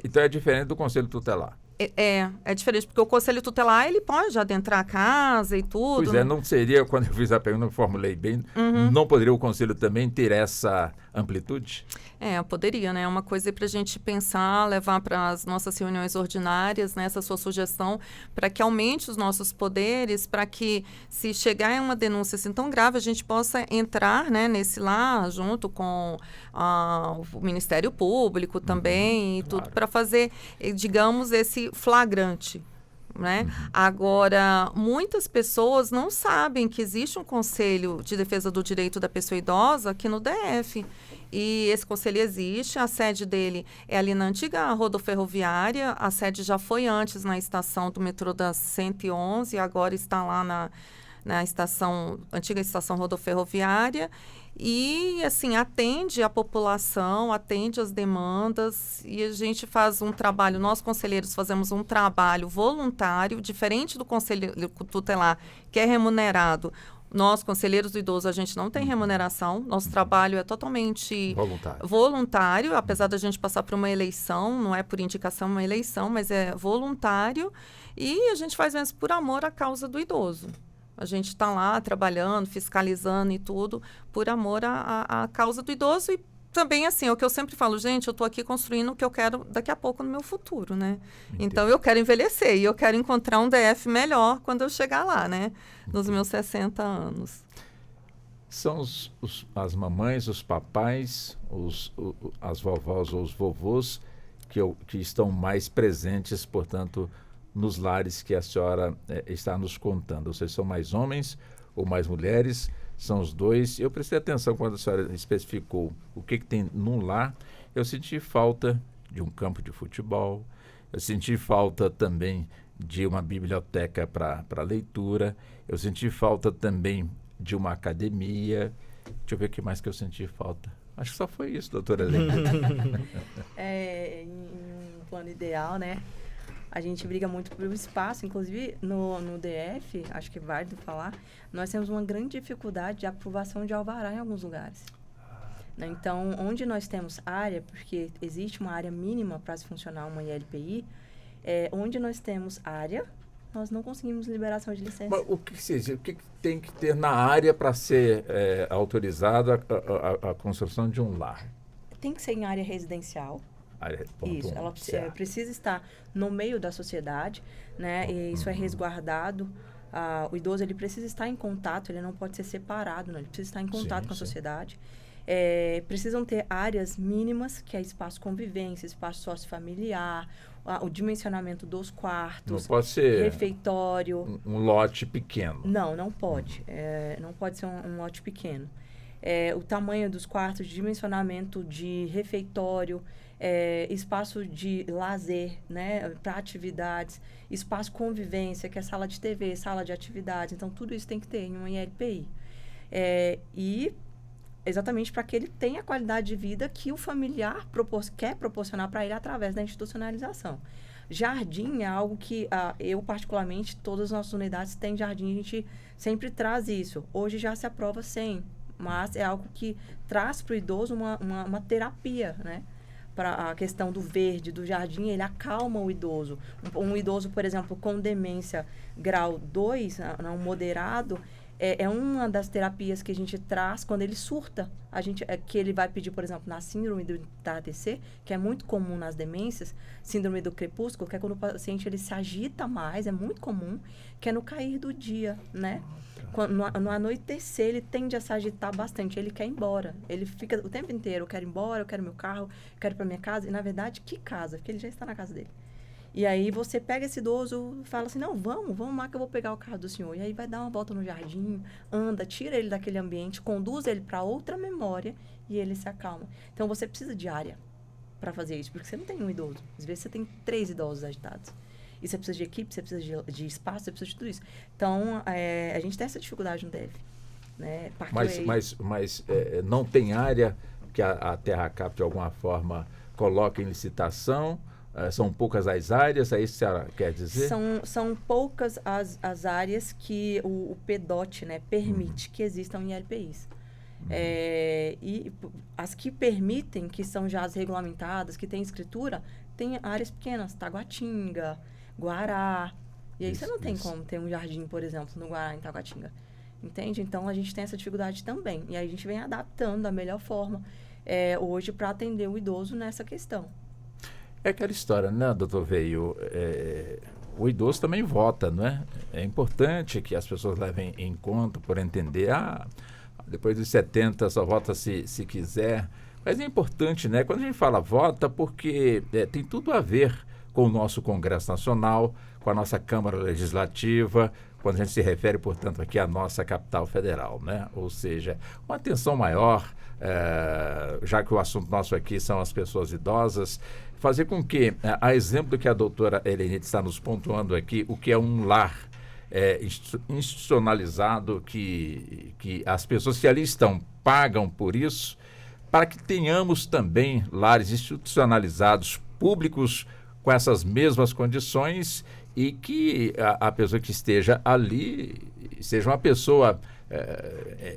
então é diferente do Conselho Tutelar. É diferente, porque o Conselho Tutelar, ele pode adentrar a casa e tudo. Pois é, não seria, quando eu fiz a pergunta, eu formulei bem, não poderia o Conselho também ter essa amplitude? Poderia, né? É uma coisa para a gente pensar, levar para as nossas reuniões ordinárias, né, essa sua sugestão, para que aumente os nossos poderes, para que, se chegar a uma denúncia assim tão grave, a gente possa entrar, né, nesse lá, junto com o Ministério Público também, e tudo, para fazer, digamos, esse flagrante. Né? Agora, muitas pessoas não sabem que existe um Conselho de Defesa do Direito da Pessoa Idosa aqui no DF. E esse conselho existe, a sede dele é ali na antiga rodoferroviária, a sede já foi antes na estação do metrô da 111, agora está lá na antiga estação rodoferroviária. E, assim, atende a população, atende as demandas, e a gente faz um trabalho, nós conselheiros fazemos um trabalho voluntário, diferente do conselho tutelar, que é remunerado. Nós, conselheiros do idoso, a gente não tem remuneração, nosso trabalho é totalmente voluntário, apesar da gente passar por uma eleição, não é por indicação uma eleição, mas é voluntário, e a gente faz isso por amor à causa do idoso. A gente está lá trabalhando, fiscalizando e tudo, por amor à causa do idoso. E também, assim, é o que eu sempre falo, gente, eu estou aqui construindo o que eu quero daqui a pouco no meu futuro, né? Entendi. Então, eu quero envelhecer e eu quero encontrar um DF melhor quando eu chegar lá, né? Nos meus 60 anos. São as mamães, os papais, as vovós ou os vovôs que estão mais presentes, portanto, nos lares que a senhora está nos contando. Vocês são mais homens ou mais mulheres? São os dois. Eu prestei atenção quando a senhora especificou o que tem num lar. Eu senti falta de um campo de futebol. Eu senti falta também de uma biblioteca para leitura. Eu senti falta também de uma academia. Deixa eu ver o que mais que eu senti falta. Acho que só foi isso, doutora Helena. Em um plano ideal, né? A gente briga muito pelo espaço, inclusive no DF, acho que é válido falar, nós temos uma grande dificuldade de aprovação de alvará em alguns lugares. Então, onde nós temos área, porque existe uma área mínima para se funcionar uma ILPI, onde nós temos área, nós não conseguimos liberação de licença. Mas o que tem que ter na área para ser autorizada a construção de um lar? Tem que ser em área residencial. Isso, ela precisa estar no meio da sociedade, né? E isso é resguardado. O idoso, ele precisa estar em contato, ele não pode ser separado, né? Ele precisa estar em contato com a sociedade. Precisam ter áreas mínimas, que é espaço convivência, espaço sociofamiliar, o dimensionamento dos quartos, não pode ser refeitório. Um lote pequeno. Não pode. Não pode ser um lote pequeno. O tamanho dos quartos, dimensionamento de refeitório, espaço de lazer, né, para atividades, espaço convivência, que é sala de TV, sala de atividades. Então, tudo isso tem que ter em uma ILPI. E exatamente para que ele tenha a qualidade de vida que o familiar quer proporcionar para ele através da institucionalização. Jardim é algo que eu, particularmente, todas as nossas unidades têm jardim, a gente sempre traz isso. Hoje já se aprova sem, mas é algo que traz para o idoso uma terapia, né? Para a questão do verde, do jardim, ele acalma o idoso. Um idoso, por exemplo, com demência grau 2, não moderado, é uma das terapias que a gente traz quando ele surta. Que ele vai pedir, por exemplo, na síndrome do ATC, que é muito comum nas demências, síndrome do crepúsculo, que é quando o paciente ele se agita mais, é muito comum, que é no cair do dia, né? No anoitecer, ele tende a se agitar bastante, ele quer ir embora. Ele fica o tempo inteiro, eu quero ir embora, eu quero meu carro, eu quero ir para minha casa. E, na verdade, que casa? Porque ele já está na casa dele. E aí, você pega esse idoso e fala assim, não, vamos lá que eu vou pegar o carro do senhor. E aí, vai dar uma volta no jardim, anda, tira ele daquele ambiente, conduz ele para outra memória e ele se acalma. Então, você precisa de área para fazer isso, porque você não tem um idoso. Às vezes, você tem 3 idosos agitados. E você precisa de equipe, você precisa de espaço, você precisa de tudo isso. Então, a gente tem essa dificuldade no DF. Né? Mas não tem área que a Terracap, de alguma forma, coloca em licitação? São poucas as áreas? É isso que a senhora quer dizer? São poucas as áreas que o PDOT, né, permite que existam em LPIs. E as que permitem, que são já as regulamentadas, que têm escritura, tem áreas pequenas, Taguatinga, Guará. E aí você não tem como ter um jardim, por exemplo, no Guará, em Taguatinga. Entende? Então, a gente tem essa dificuldade também. E aí a gente vem adaptando da melhor forma hoje para atender o idoso nessa questão. É aquela história, né, doutor Veio? O idoso também vota, não é? É importante que as pessoas levem em conta por entender, depois dos 70 só vota se quiser. Mas é importante, né? Quando a gente fala vota, porque tem tudo a ver com o nosso Congresso Nacional, com a nossa Câmara Legislativa, quando a gente se refere, portanto, aqui à nossa capital federal, né? Ou seja, uma atenção maior, já que o assunto nosso aqui são as pessoas idosas, fazer com que, a exemplo do que a doutora Helenita está nos pontuando aqui, o que é um lar institucionalizado, que as pessoas que ali estão pagam por isso, para que tenhamos também lares institucionalizados públicos com essas mesmas condições e que a pessoa que esteja ali seja uma pessoa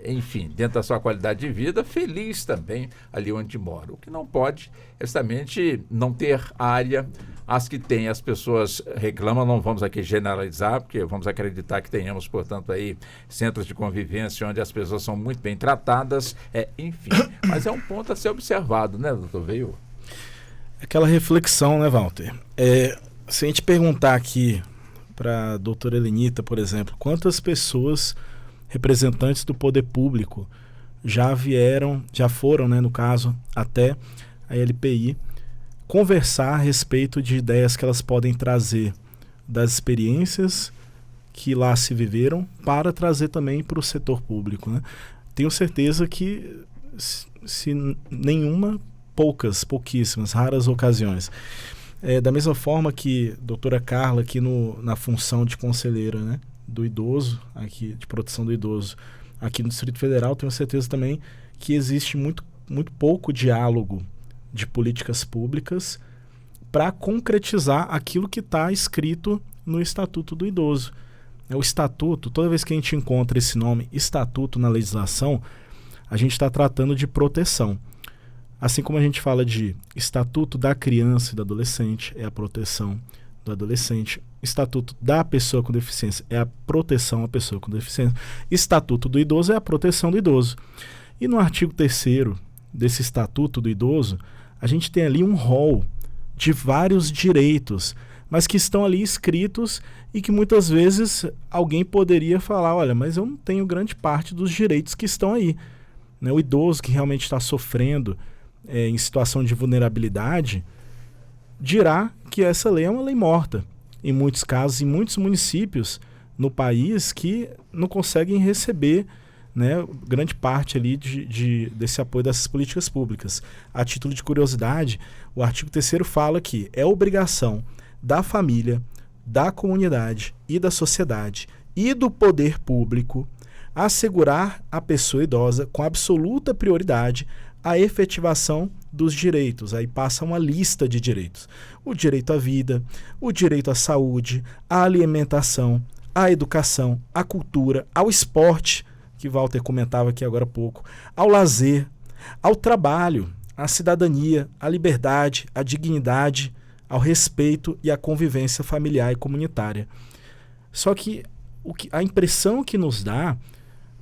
enfim, dentro da sua qualidade de vida, feliz também ali onde mora. O que não pode é justamente não ter área. As que tem, as pessoas reclamam, não vamos aqui generalizar, porque vamos acreditar que tenhamos, portanto, aí centros de convivência onde as pessoas são muito bem tratadas, enfim. Mas é um ponto a ser observado, né, doutor Veio? Aquela reflexão, né, Walter? Se a gente perguntar aqui para a doutora Helenita, por exemplo, quantas pessoas, representantes do poder público, já foram, né, no caso, até a LPI, conversar a respeito de ideias que elas podem trazer das experiências que lá se viveram para trazer também para o setor público, né? Tenho certeza que se nenhuma, pouquíssimas, raras ocasiões. Da mesma forma que a doutora Carla, aqui na função de conselheira, né, do idoso, aqui de proteção do idoso, aqui no Distrito Federal, tenho certeza também que existe muito, muito pouco diálogo de políticas públicas para concretizar aquilo que está escrito no Estatuto do Idoso. O Estatuto, toda vez que a gente encontra esse nome, Estatuto, na legislação, a gente está tratando de proteção. Assim como a gente fala de Estatuto da Criança e do Adolescente, é a proteção do adolescente. Estatuto da Pessoa com Deficiência é a proteção à pessoa com deficiência. Estatuto do Idoso é a proteção do idoso. E no artigo 3º desse Estatuto do Idoso, a gente tem ali um rol de vários direitos, mas que estão ali escritos e que muitas vezes alguém poderia falar, olha, mas eu não tenho grande parte dos direitos que estão aí. Né? O idoso que realmente está sofrendo em situação de vulnerabilidade, dirá que essa lei é uma lei morta. Em muitos casos, em muitos municípios no país que não conseguem receber, né, grande parte ali desse apoio dessas políticas públicas. A título de curiosidade, o artigo 3º fala que é obrigação da família, da comunidade e da sociedade e do poder público assegurar à pessoa idosa com absoluta prioridade a efetivação dos direitos. Aí passa uma lista de direitos. O direito à vida, o direito à saúde, à alimentação, à educação, à cultura, ao esporte, que Walter comentava aqui agora há pouco, ao lazer, ao trabalho, à cidadania, à liberdade, à dignidade, ao respeito e à convivência familiar e comunitária. Só que a impressão que nos dá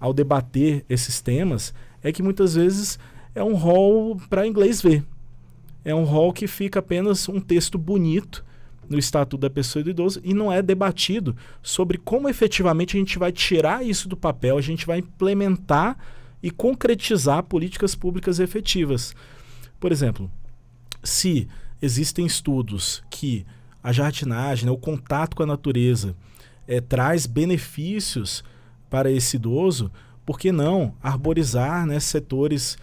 ao debater esses temas é que muitas vezes é um rol para inglês ver. É um rol que fica apenas um texto bonito no Estatuto da Pessoa e do Idoso e não é debatido sobre como efetivamente a gente vai tirar isso do papel, a gente vai implementar e concretizar políticas públicas efetivas. Por exemplo, se existem estudos que a jardinagem, né, o contato com a natureza traz benefícios para esse idoso, por que não arborizar, né, setores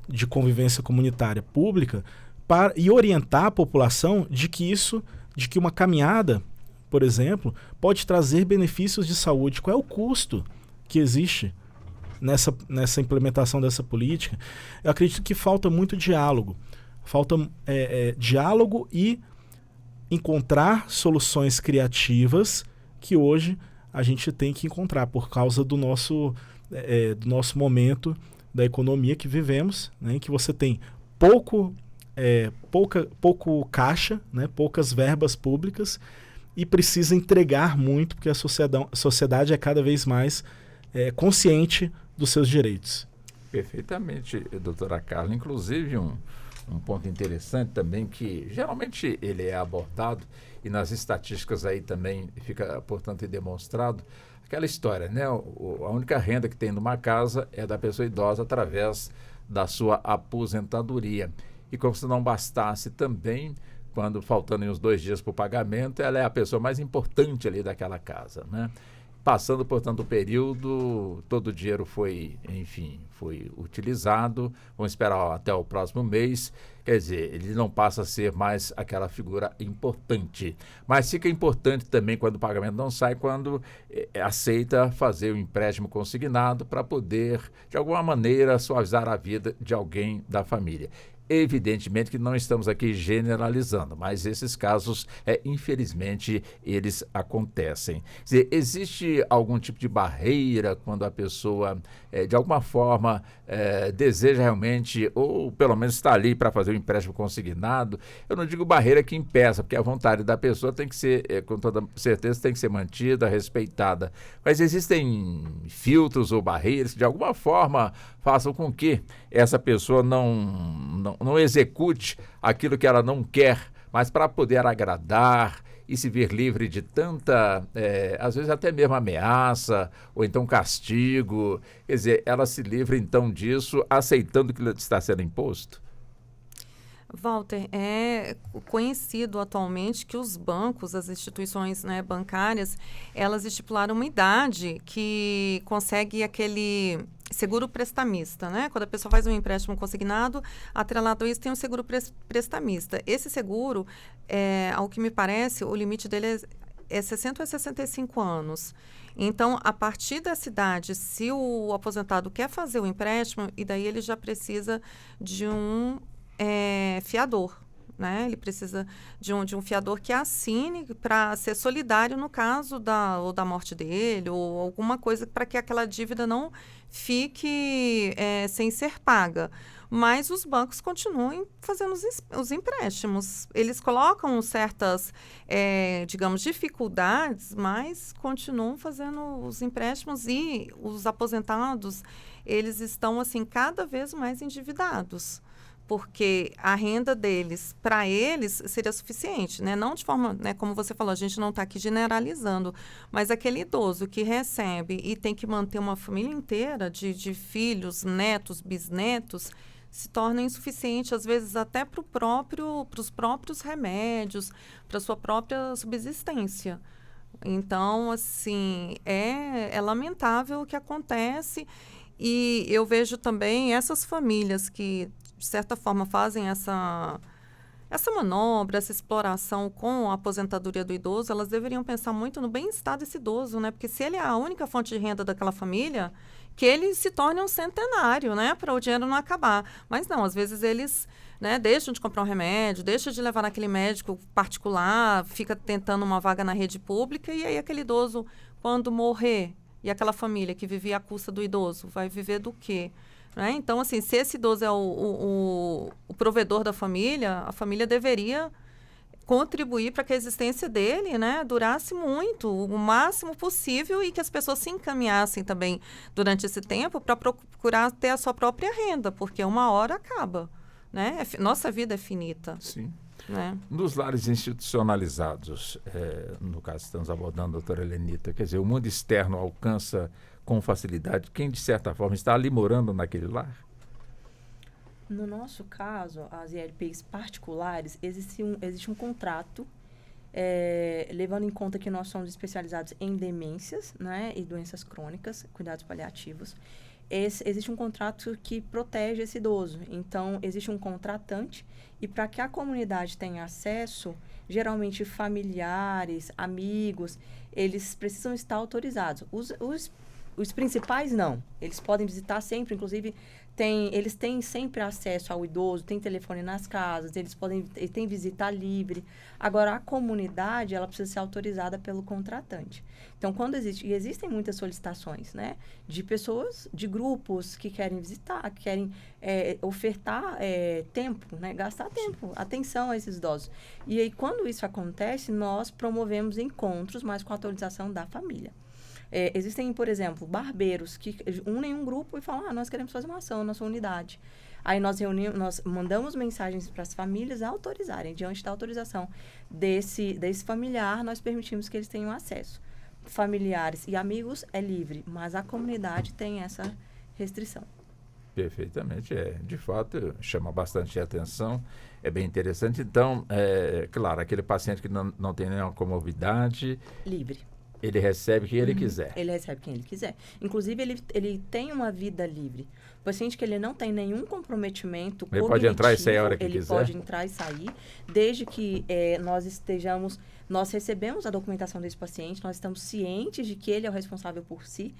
de convivência comunitária pública e orientar a população de que uma caminhada, por exemplo, pode trazer benefícios de saúde. Qual é o custo que existe nessa implementação dessa política? Eu acredito que falta muito diálogo. Falta diálogo e encontrar soluções criativas que hoje a gente tem que encontrar por causa do nosso momento da economia que vivemos, né, em que você tem pouco caixa, né, poucas verbas públicas e precisa entregar muito porque a sociedade é cada vez mais consciente dos seus direitos. Perfeitamente, doutora Carla. Inclusive, um ponto interessante também que geralmente ele é abordado e nas estatísticas aí também fica, portanto, demonstrado aquela história, né? A única renda que tem numa casa é da pessoa idosa através da sua aposentadoria. E como se não bastasse também, quando faltando uns 2 dias para o pagamento, ela é a pessoa mais importante ali daquela casa, né? Passando, portanto, o período, todo o dinheiro foi utilizado, vamos esperar até o próximo mês, quer dizer, ele não passa a ser mais aquela figura importante. Mas fica importante também quando o pagamento não sai, quando aceita fazer o empréstimo consignado para poder, de alguma maneira, suavizar a vida de alguém da família. Evidentemente que não estamos aqui generalizando, mas esses casos, infelizmente, eles acontecem. Quer dizer, existe algum tipo de barreira quando a pessoa, de alguma forma, deseja realmente, ou pelo menos está ali para fazer o empréstimo consignado? Eu não digo barreira que impeça, porque a vontade da pessoa tem que ser, com toda certeza, tem que ser mantida, respeitada. Mas existem filtros ou barreiras que, de alguma forma, façam com que essa pessoa não execute aquilo que ela não quer, mas para poder agradar e se ver livre de tanta, às vezes até mesmo ameaça, ou então castigo. Quer dizer, ela se livra então disso, aceitando que está sendo imposto? Walter, é conhecido atualmente que os bancos, as instituições, né, bancárias, elas estipularam uma idade que consegue aquele seguro prestamista, né? Quando a pessoa faz um empréstimo consignado, atrelado a isso tem um seguro prestamista. Esse seguro, ao que me parece, o limite dele é 60 a 65 anos. Então, a partir dessa idade, se o aposentado quer fazer o empréstimo, e daí ele já precisa de um fiador, né? Ele precisa de um fiador que assine para ser solidário no caso da morte dele, ou alguma coisa para que aquela dívida não fique sem ser paga. Mas os bancos continuam fazendo os empréstimos. Eles colocam certas, digamos, dificuldades, mas continuam fazendo os empréstimos, e os aposentados, eles estão, assim, cada vez mais endividados, porque a renda deles, para eles, seria suficiente, né? Não de forma, né, como você falou, a gente não está aqui generalizando, mas aquele idoso que recebe e tem que manter uma família inteira de filhos, netos, bisnetos, se torna insuficiente, às vezes até para os próprios remédios, para a sua própria subsistência. Então, assim, é lamentável o que acontece, e eu vejo também essas famílias que, de certa forma, fazem essa manobra, essa exploração com a aposentadoria do idoso, elas deveriam pensar muito no bem-estar desse idoso, né? Porque se ele é a única fonte de renda daquela família, que ele se torne um centenário, né? Para o dinheiro não acabar. Mas não, às vezes eles, né, deixam de comprar um remédio, deixam de levar naquele médico particular, fica tentando uma vaga na rede pública, e aí aquele idoso, quando morrer, e aquela família que vivia à custa do idoso, vai viver do quê? Né? Então, assim, se esse idoso é o provedor da família, a família deveria contribuir para que a existência dele, né, durasse muito, o máximo possível, e que as pessoas se encaminhassem também durante esse tempo para procurar ter a sua própria renda, porque uma hora acaba, né? Nossa vida é finita. Sim. Né? Nos lares institucionalizados, no caso estamos abordando, doutora Helenita, quer dizer, o mundo externo alcança com facilidade quem, de certa forma, está ali morando naquele lar? No nosso caso, as ILPs particulares, existe um contrato, levando em conta que nós somos especializados em demências, né, e doenças crônicas, cuidados paliativos. Existe um contrato que protege esse idoso. Então, existe um contratante, e para que a comunidade tenha acesso, geralmente familiares, amigos, eles precisam estar autorizados. Os principais não. Eles podem visitar sempre, inclusive eles têm sempre acesso ao idoso, tem telefone nas casas, eles têm visita livre. Agora, a comunidade, ela precisa ser autorizada pelo contratante. Então, existem muitas solicitações, né, de pessoas, de grupos que querem visitar, que querem ofertar tempo, né, gastar tempo, atenção a esses idosos. E aí, quando isso acontece, nós promovemos encontros, mas com a autorização da família. Existem, por exemplo, barbeiros que unem um grupo e falam, nós queremos fazer uma ação na sua unidade. Aí nós mandamos mensagens para as famílias autorizarem. Diante da autorização desse familiar, nós permitimos que eles tenham acesso. Familiares e amigos é livre, mas a comunidade tem essa restrição. Perfeitamente, de fato, chama bastante atenção, é bem interessante. Então, claro, aquele paciente que não tem nenhuma comorbidade... Livre. Ele recebe quem ele quiser. Ele recebe quem ele quiser. Inclusive, ele tem uma vida livre. O paciente que ele não tem nenhum comprometimento ele pode entrar e sair a hora que quiser? Ele pode entrar e sair, desde que nós recebemos a documentação desse paciente, nós estamos cientes de que ele é o responsável por si,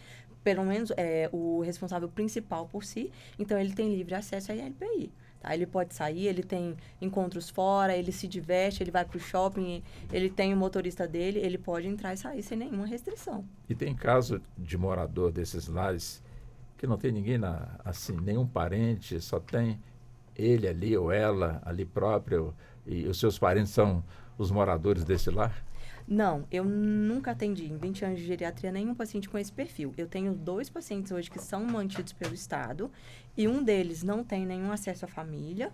pelo menos o responsável principal por si, então ele tem livre acesso à ILPI. Tá? Ele pode sair, ele tem encontros fora, ele se diverte, ele vai para o shopping, ele tem o motorista dele, ele pode entrar e sair sem nenhuma restrição. E tem caso de morador desses lares que não tem ninguém, assim, nenhum parente, só tem ele ali ou ela ali próprio, e os seus parentes são os moradores desse lar? Não, eu nunca atendi em 20 anos de geriatria nenhum paciente com esse perfil. Eu tenho 2 pacientes hoje que são mantidos pelo Estado e um deles não tem nenhum acesso à família.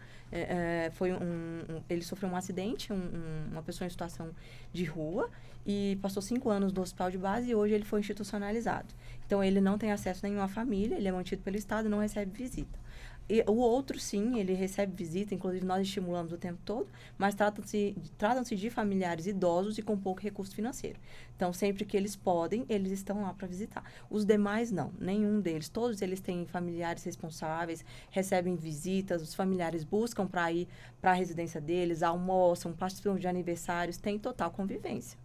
Ele sofreu um acidente, uma pessoa em situação de rua e passou 5 anos no hospital de base e hoje ele foi institucionalizado. Então, ele não tem acesso nenhum à família, ele é mantido pelo Estado e não recebe visita. E o outro, sim, ele recebe visita, inclusive nós estimulamos o tempo todo, mas tratam-se de familiares idosos e com pouco recurso financeiro. Então, sempre que eles podem, eles estão lá para visitar. Os demais, não, nenhum deles. Todos eles têm familiares responsáveis, recebem visitas, os familiares buscam para ir para a residência deles, almoçam, participam de aniversários, tem total convivência.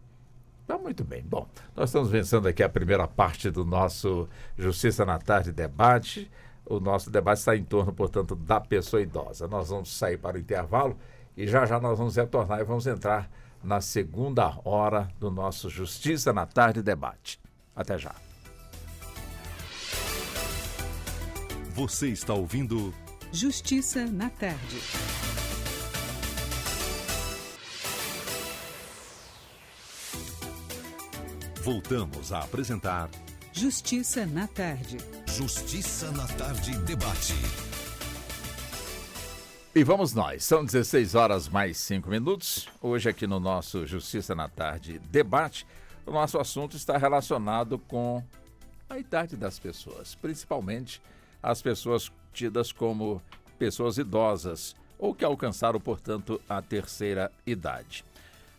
Tá muito bem. Bom, nós estamos vencendo aqui a primeira parte do nosso Justiça na Tarde debate. O nosso debate está em torno, portanto, da pessoa idosa. Nós vamos sair para o intervalo e já nós vamos retornar e vamos entrar na segunda hora do nosso Justiça na Tarde debate. Até já. Você está ouvindo Justiça na Tarde. Voltamos a apresentar Justiça na Tarde. Justiça na Tarde debate. E vamos nós, são 16 horas mais 5 minutos. Hoje aqui no nosso Justiça na Tarde debate, o nosso assunto está relacionado com a idade das pessoas, principalmente as pessoas tidas como pessoas idosas ou que alcançaram, portanto, a terceira idade.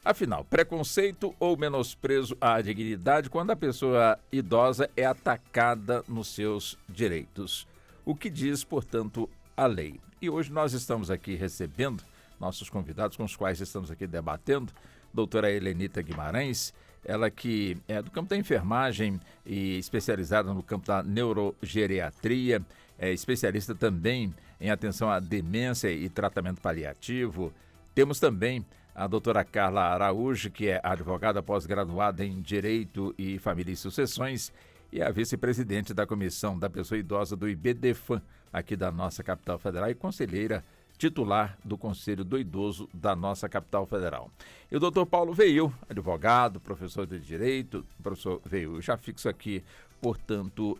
Afinal, preconceito ou menosprezo à dignidade quando a pessoa idosa é atacada nos seus direitos. O que diz, portanto, a lei? E hoje nós estamos aqui recebendo nossos convidados com os quais estamos aqui debatendo, doutora Helenita Guimarães, ela que é do campo da enfermagem e especializada no campo da neurogeriatria, é especialista também em atenção à demência e tratamento paliativo. Temos também a doutora Carla Araújo, que é advogada pós-graduada em Direito e Família e Sucessões e é a vice-presidente da Comissão da Pessoa Idosa do IBDFAM, aqui da nossa capital federal, e conselheira titular do Conselho do Idoso da nossa capital federal. E o doutor Paulo Veil, advogado, professor de Direito. Professor Veil, eu já fixo aqui, portanto,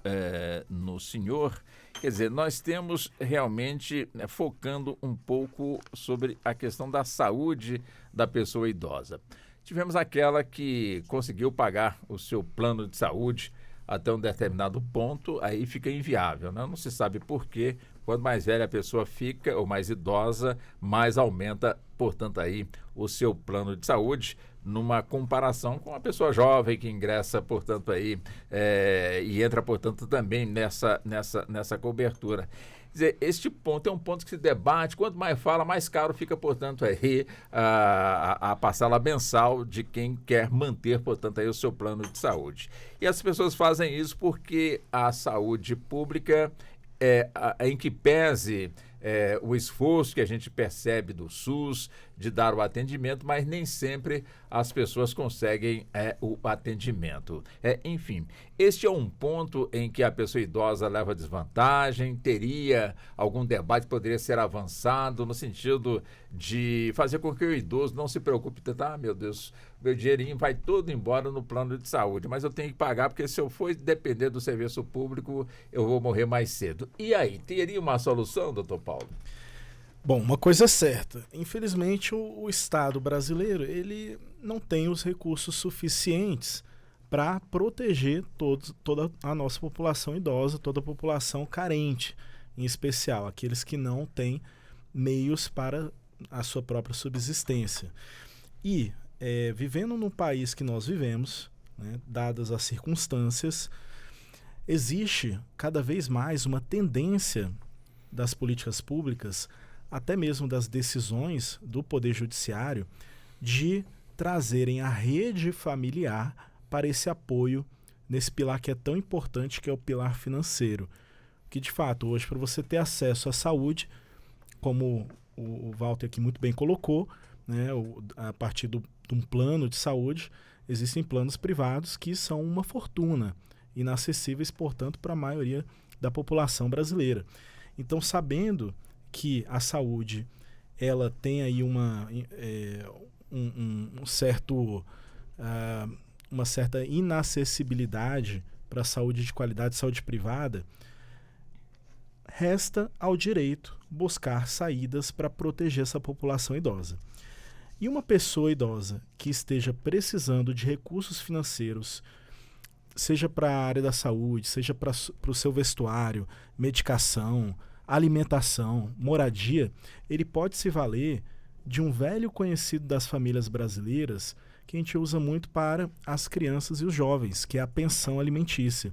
no senhor. Quer dizer, nós temos realmente focando um pouco sobre a questão da saúde da pessoa idosa. Tivemos aquela que conseguiu pagar o seu plano de saúde até um determinado ponto, aí fica inviável, né? Não se sabe por quê. Quanto mais velha a pessoa fica, ou mais idosa, mais aumenta, portanto, aí o seu plano de saúde, numa comparação com a pessoa jovem que ingressa, portanto, aí e entra, portanto, também nessa cobertura. Quer dizer, este ponto é um ponto que se debate, quanto mais fala, mais caro fica, portanto, aí a parcela mensal de quem quer manter, portanto, aí o seu plano de saúde. E as pessoas fazem isso porque a saúde pública em que pese o esforço que a gente percebe do SUS de dar o atendimento, mas nem sempre as pessoas conseguem o atendimento. Enfim, este é um ponto em que a pessoa idosa leva desvantagem, teria algum debate que poderia ser avançado no sentido de fazer com que o idoso não se preocupe tanto, meu Deus, meu dinheirinho vai todo embora no plano de saúde, mas eu tenho que pagar porque se eu for depender do serviço público, eu vou morrer mais cedo. E aí, teria uma solução, doutor Paulo? Bom, uma coisa é certa, infelizmente o Estado brasileiro ele não tem os recursos suficientes para proteger toda a nossa população idosa, toda a população carente, em especial aqueles que não têm meios para a sua própria subsistência. E vivendo no país que nós vivemos, né, dadas as circunstâncias, existe cada vez mais uma tendência das políticas públicas, até mesmo das decisões do Poder Judiciário, de trazerem a rede familiar para esse apoio nesse pilar que é tão importante, que é o pilar financeiro. Que, de fato, hoje, para você ter acesso à saúde, como o Walter aqui muito bem colocou, né, a partir de um plano de saúde, existem planos privados que são uma fortuna, inacessíveis, portanto, para a maioria da população brasileira. Então, sabendo que a saúde ela tem aí uma certa inacessibilidade para a saúde de qualidade, saúde privada, resta ao direito buscar saídas para proteger essa população idosa. E uma pessoa idosa que esteja precisando de recursos financeiros, seja para a área da saúde, seja para o seu vestuário, medicação, alimentação, moradia, ele pode se valer de um velho conhecido das famílias brasileiras que a gente usa muito para as crianças e os jovens, que é a pensão alimentícia.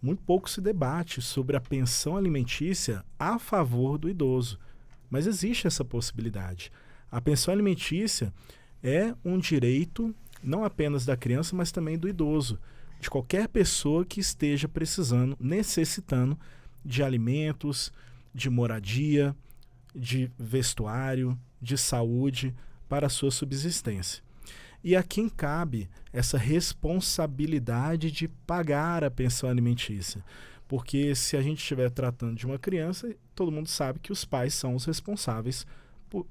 Muito pouco se debate sobre a pensão alimentícia a favor do idoso, mas existe essa possibilidade. A pensão alimentícia é um direito não apenas da criança, mas também do idoso, de qualquer pessoa que esteja precisando, necessitando de alimentos, de moradia, de vestuário, de saúde para a sua subsistência. E a quem cabe essa responsabilidade de pagar a pensão alimentícia? Porque se a gente estiver tratando de uma criança, todo mundo sabe que os pais são os responsáveis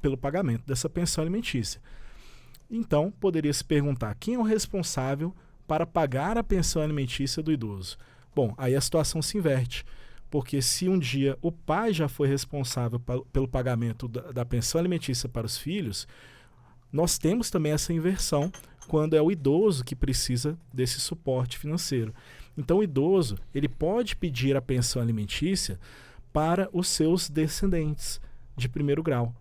pelo pagamento dessa pensão alimentícia. Então, poderia se perguntar, quem é o responsável para pagar a pensão alimentícia do idoso? Bom, aí a situação se inverte, porque se um dia o pai já foi responsável pelo pagamento da pensão alimentícia para os filhos, nós temos também essa inversão quando é o idoso que precisa desse suporte financeiro. Então o idoso ele pode pedir a pensão alimentícia para os seus descendentes de primeiro grau,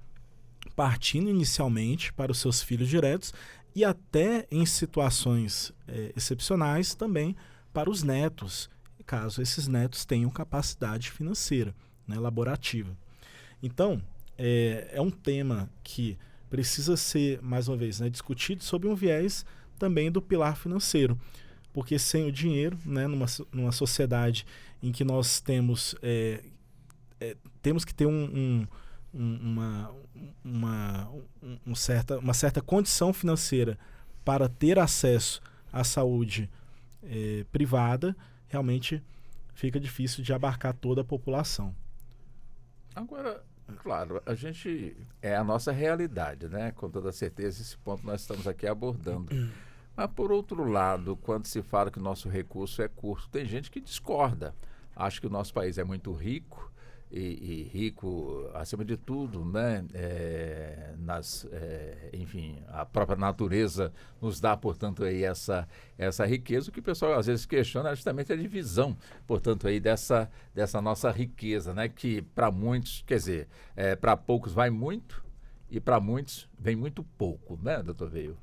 partindo inicialmente para os seus filhos diretos e até em situações excepcionais também para os netos, caso esses netos tenham capacidade financeira, né, laborativa. Então, é um tema que precisa ser, mais uma vez, né, discutido sob um viés também do pilar financeiro, porque sem o dinheiro, né, numa sociedade em que nós temos que ter uma certa condição financeira para ter acesso à saúde privada, realmente fica difícil de abarcar toda a população. Agora, claro, é a nossa realidade, né? Com toda certeza, esse ponto nós estamos aqui abordando. Mas, por outro lado, quando se fala que o nosso recurso é curto, tem gente que discorda. Acha que o nosso país é muito rico, e rico acima de tudo, né? Enfim, a própria natureza nos dá, portanto, aí essa riqueza. O que o pessoal às vezes questiona é justamente a divisão, portanto, aí dessa nossa riqueza, né? Que para muitos, quer dizer, para poucos vai muito e para muitos vem muito pouco, né, doutor Veio?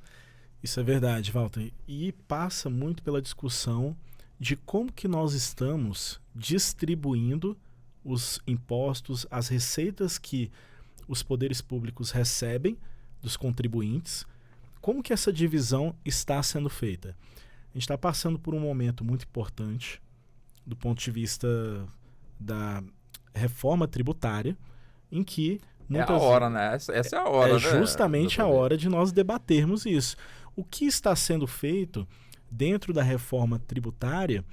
Isso é verdade, Walter. E passa muito pela discussão de como que nós estamos distribuindo os impostos, as receitas que os poderes públicos recebem dos contribuintes, como que essa divisão está sendo feita? A gente está passando por um momento muito importante do ponto de vista da reforma tributária, em que muitas é a hora, né? Essa é a hora, né? É justamente a hora de nós debatermos isso. O que está sendo feito dentro da reforma tributária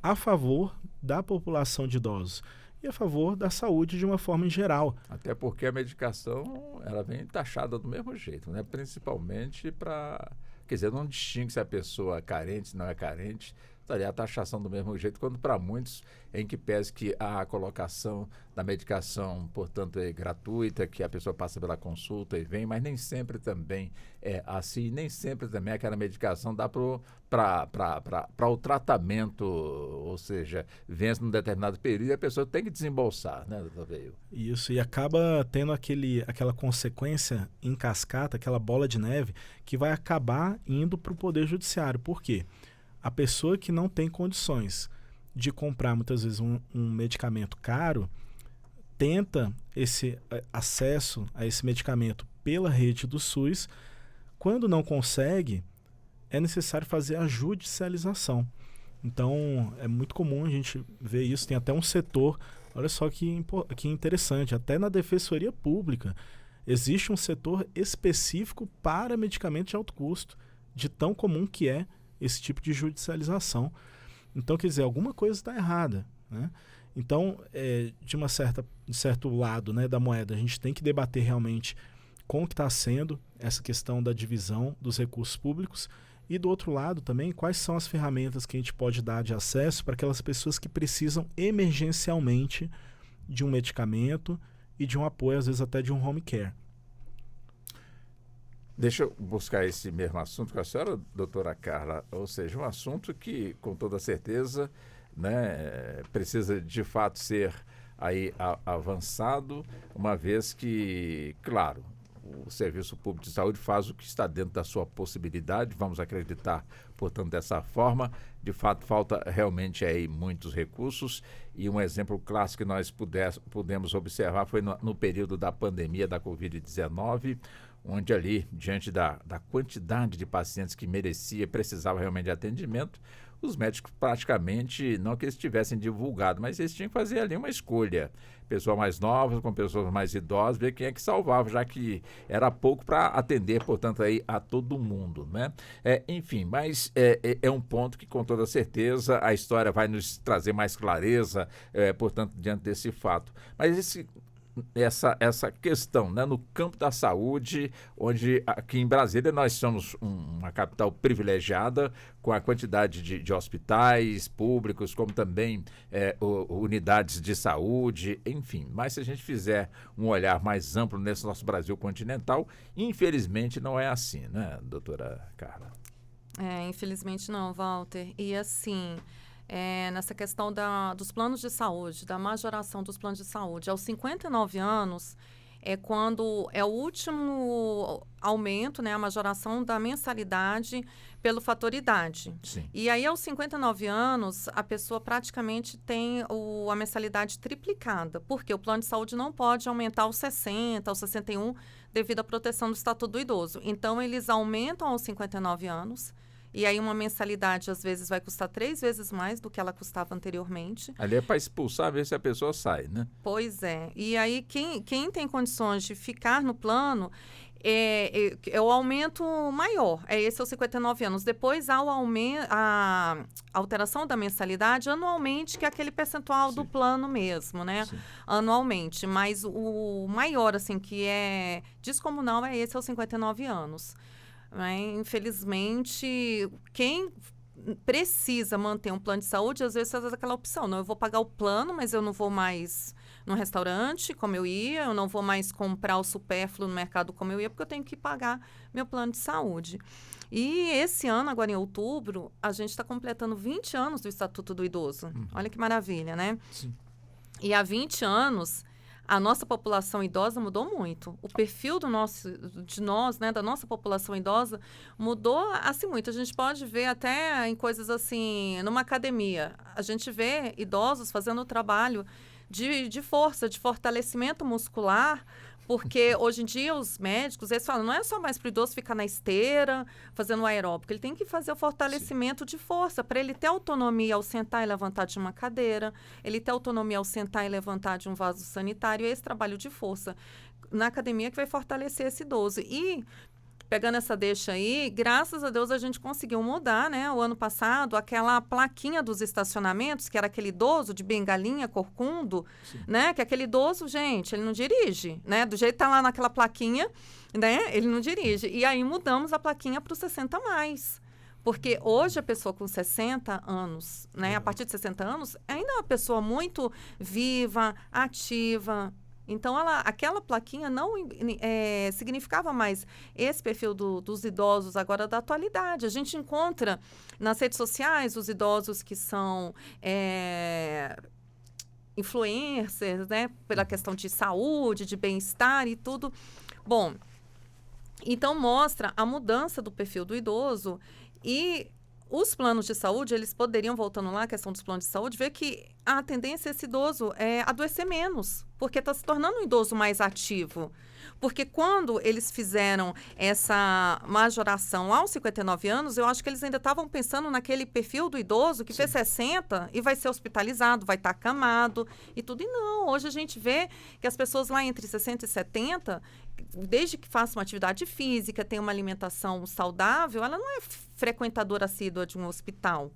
a favor da população de idosos e a favor da saúde de uma forma em geral. Até porque a medicação ela vem taxada do mesmo jeito, né? Principalmente para... Quer dizer, não distingue se a pessoa é carente, se não é carente, estaria a taxação do mesmo jeito, quando para muitos, em que pese que a colocação da medicação, portanto, é gratuita, que a pessoa passa pela consulta e vem, mas nem sempre também é assim, nem sempre também aquela medicação dá para o tratamento, ou seja, vence num determinado período e a pessoa tem que desembolsar, né, doutor Veio? Isso, e acaba tendo aquela consequência em cascata, aquela bola de neve, que vai acabar indo para o Poder Judiciário. Por quê? A pessoa que não tem condições de comprar muitas vezes um medicamento caro, tenta esse acesso a esse medicamento pela rede do SUS. Quando não consegue, é necessário fazer a judicialização. Então, é muito comum a gente ver isso. Tem até um setor Olha só que interessante, até na Defensoria Pública existe um setor específico para medicamentos de alto custo, de tão comum que é esse tipo de judicialização. Então, quer dizer, alguma coisa está errada, né? Então, de certo lado, né, da moeda, a gente tem que debater realmente como que está sendo essa questão da divisão dos recursos públicos e, do outro lado também, quais são as ferramentas que a gente pode dar de acesso para aquelas pessoas que precisam emergencialmente de um medicamento e de um apoio, às vezes até de um home care. Deixa eu buscar esse mesmo assunto com a senhora, doutora Carla, ou seja, um assunto que, com toda certeza, né, precisa de fato ser aí avançado, uma vez que, claro, o Serviço Público de Saúde faz o que está dentro da sua possibilidade, vamos acreditar, portanto, dessa forma. De fato, falta realmente aí muitos recursos, e um exemplo clássico que nós pudemos observar foi no período da pandemia da Covid-19, onde ali, diante da quantidade de pacientes que precisava realmente de atendimento, os médicos praticamente, não que eles tivessem divulgado, mas eles tinham que fazer ali uma escolha. Pessoas mais novas com pessoas mais idosas, ver quem é que salvava, já que era pouco para atender, portanto, aí a todo mundo, né? Enfim, mas é um ponto que, com toda certeza, a história vai nos trazer mais clareza, portanto, diante desse fato. Mas essa questão, né, no campo da saúde, onde aqui em Brasília nós somos uma capital privilegiada com a quantidade de hospitais públicos, como também unidades de saúde, enfim. Mas se a gente fizer um olhar mais amplo nesse nosso Brasil continental, infelizmente não é assim, né, doutora Carla? Infelizmente não, Walter. E assim, nessa questão dos planos de saúde, da majoração dos planos de saúde, aos 59 anos é quando é o último aumento, né, a majoração da mensalidade pelo fator idade. Sim. E aí, aos 59 anos, a pessoa praticamente tem a mensalidade triplicada, porque o plano de saúde não pode aumentar aos 60, aos 61, devido à proteção do Estatuto do Idoso. Então, eles aumentam aos 59 anos, e aí uma mensalidade, às vezes, vai custar 3 vezes mais do que ela custava anteriormente. Ali é para expulsar, ver se a pessoa sai, né? Pois é. E aí, quem tem condições de ficar no plano, é o aumento maior. Esse é os 59 anos. Depois, há a alteração da mensalidade anualmente, que é aquele percentual Sim. do plano mesmo, né? Sim. Anualmente. Mas o maior, assim, que é descomunal, esse aos 59 anos. Infelizmente, quem precisa manter um plano de saúde, às vezes faz aquela opção. Não, eu vou pagar o plano, mas eu não vou mais no restaurante como eu ia, eu não vou mais comprar o supérfluo no mercado como eu ia, porque eu tenho que pagar meu plano de saúde. E esse ano, agora em outubro, a gente está completando 20 anos do Estatuto do Idoso. Olha que maravilha, né? Sim. E há 20 anos... a nossa população idosa mudou muito. O perfil da nossa população idosa mudou assim muito. A gente pode ver até em coisas assim, numa academia. A gente vê idosos fazendo o trabalho de força, de fortalecimento muscular, porque hoje em dia os médicos, eles falam, não é só mais para o idoso ficar na esteira, fazendo aeróbico, ele tem que fazer o fortalecimento de força, para ele ter autonomia ao sentar e levantar de uma cadeira, ele ter autonomia ao sentar e levantar de um vaso sanitário, esse trabalho de força na academia que vai fortalecer esse idoso. E, pegando essa deixa aí, graças a Deus a gente conseguiu mudar, né? O ano passado, aquela plaquinha dos estacionamentos, que era aquele idoso de bengalinha, corcundo, né? Que aquele idoso, gente, ele não dirige, né? Do jeito que tá lá naquela plaquinha, né? Ele não dirige. E aí mudamos a plaquinha para os 60 mais. Porque hoje a pessoa com 60 anos, né? A partir de 60 anos, ainda é uma pessoa muito viva, ativa. Então, aquela plaquinha não significava mais esse perfil dos idosos agora da atualidade. A gente encontra nas redes sociais os idosos que são influencers, né? Pela questão de saúde, de bem-estar e tudo. Bom, então mostra a mudança do perfil do idoso e os planos de saúde, eles poderiam, voltando lá, a questão dos planos de saúde, ver que a tendência é esse idoso adoecer menos, porque está se tornando um idoso mais ativo. Porque quando eles fizeram essa majoração aos 59 anos, eu acho que eles ainda estavam pensando naquele perfil do idoso que fez 60 e vai ser hospitalizado, vai estar acamado e tudo. E não, hoje a gente vê que as pessoas lá entre 60 e 70, desde que faça uma atividade física, tenha uma alimentação saudável, ela não é frequentadora assídua de um hospital.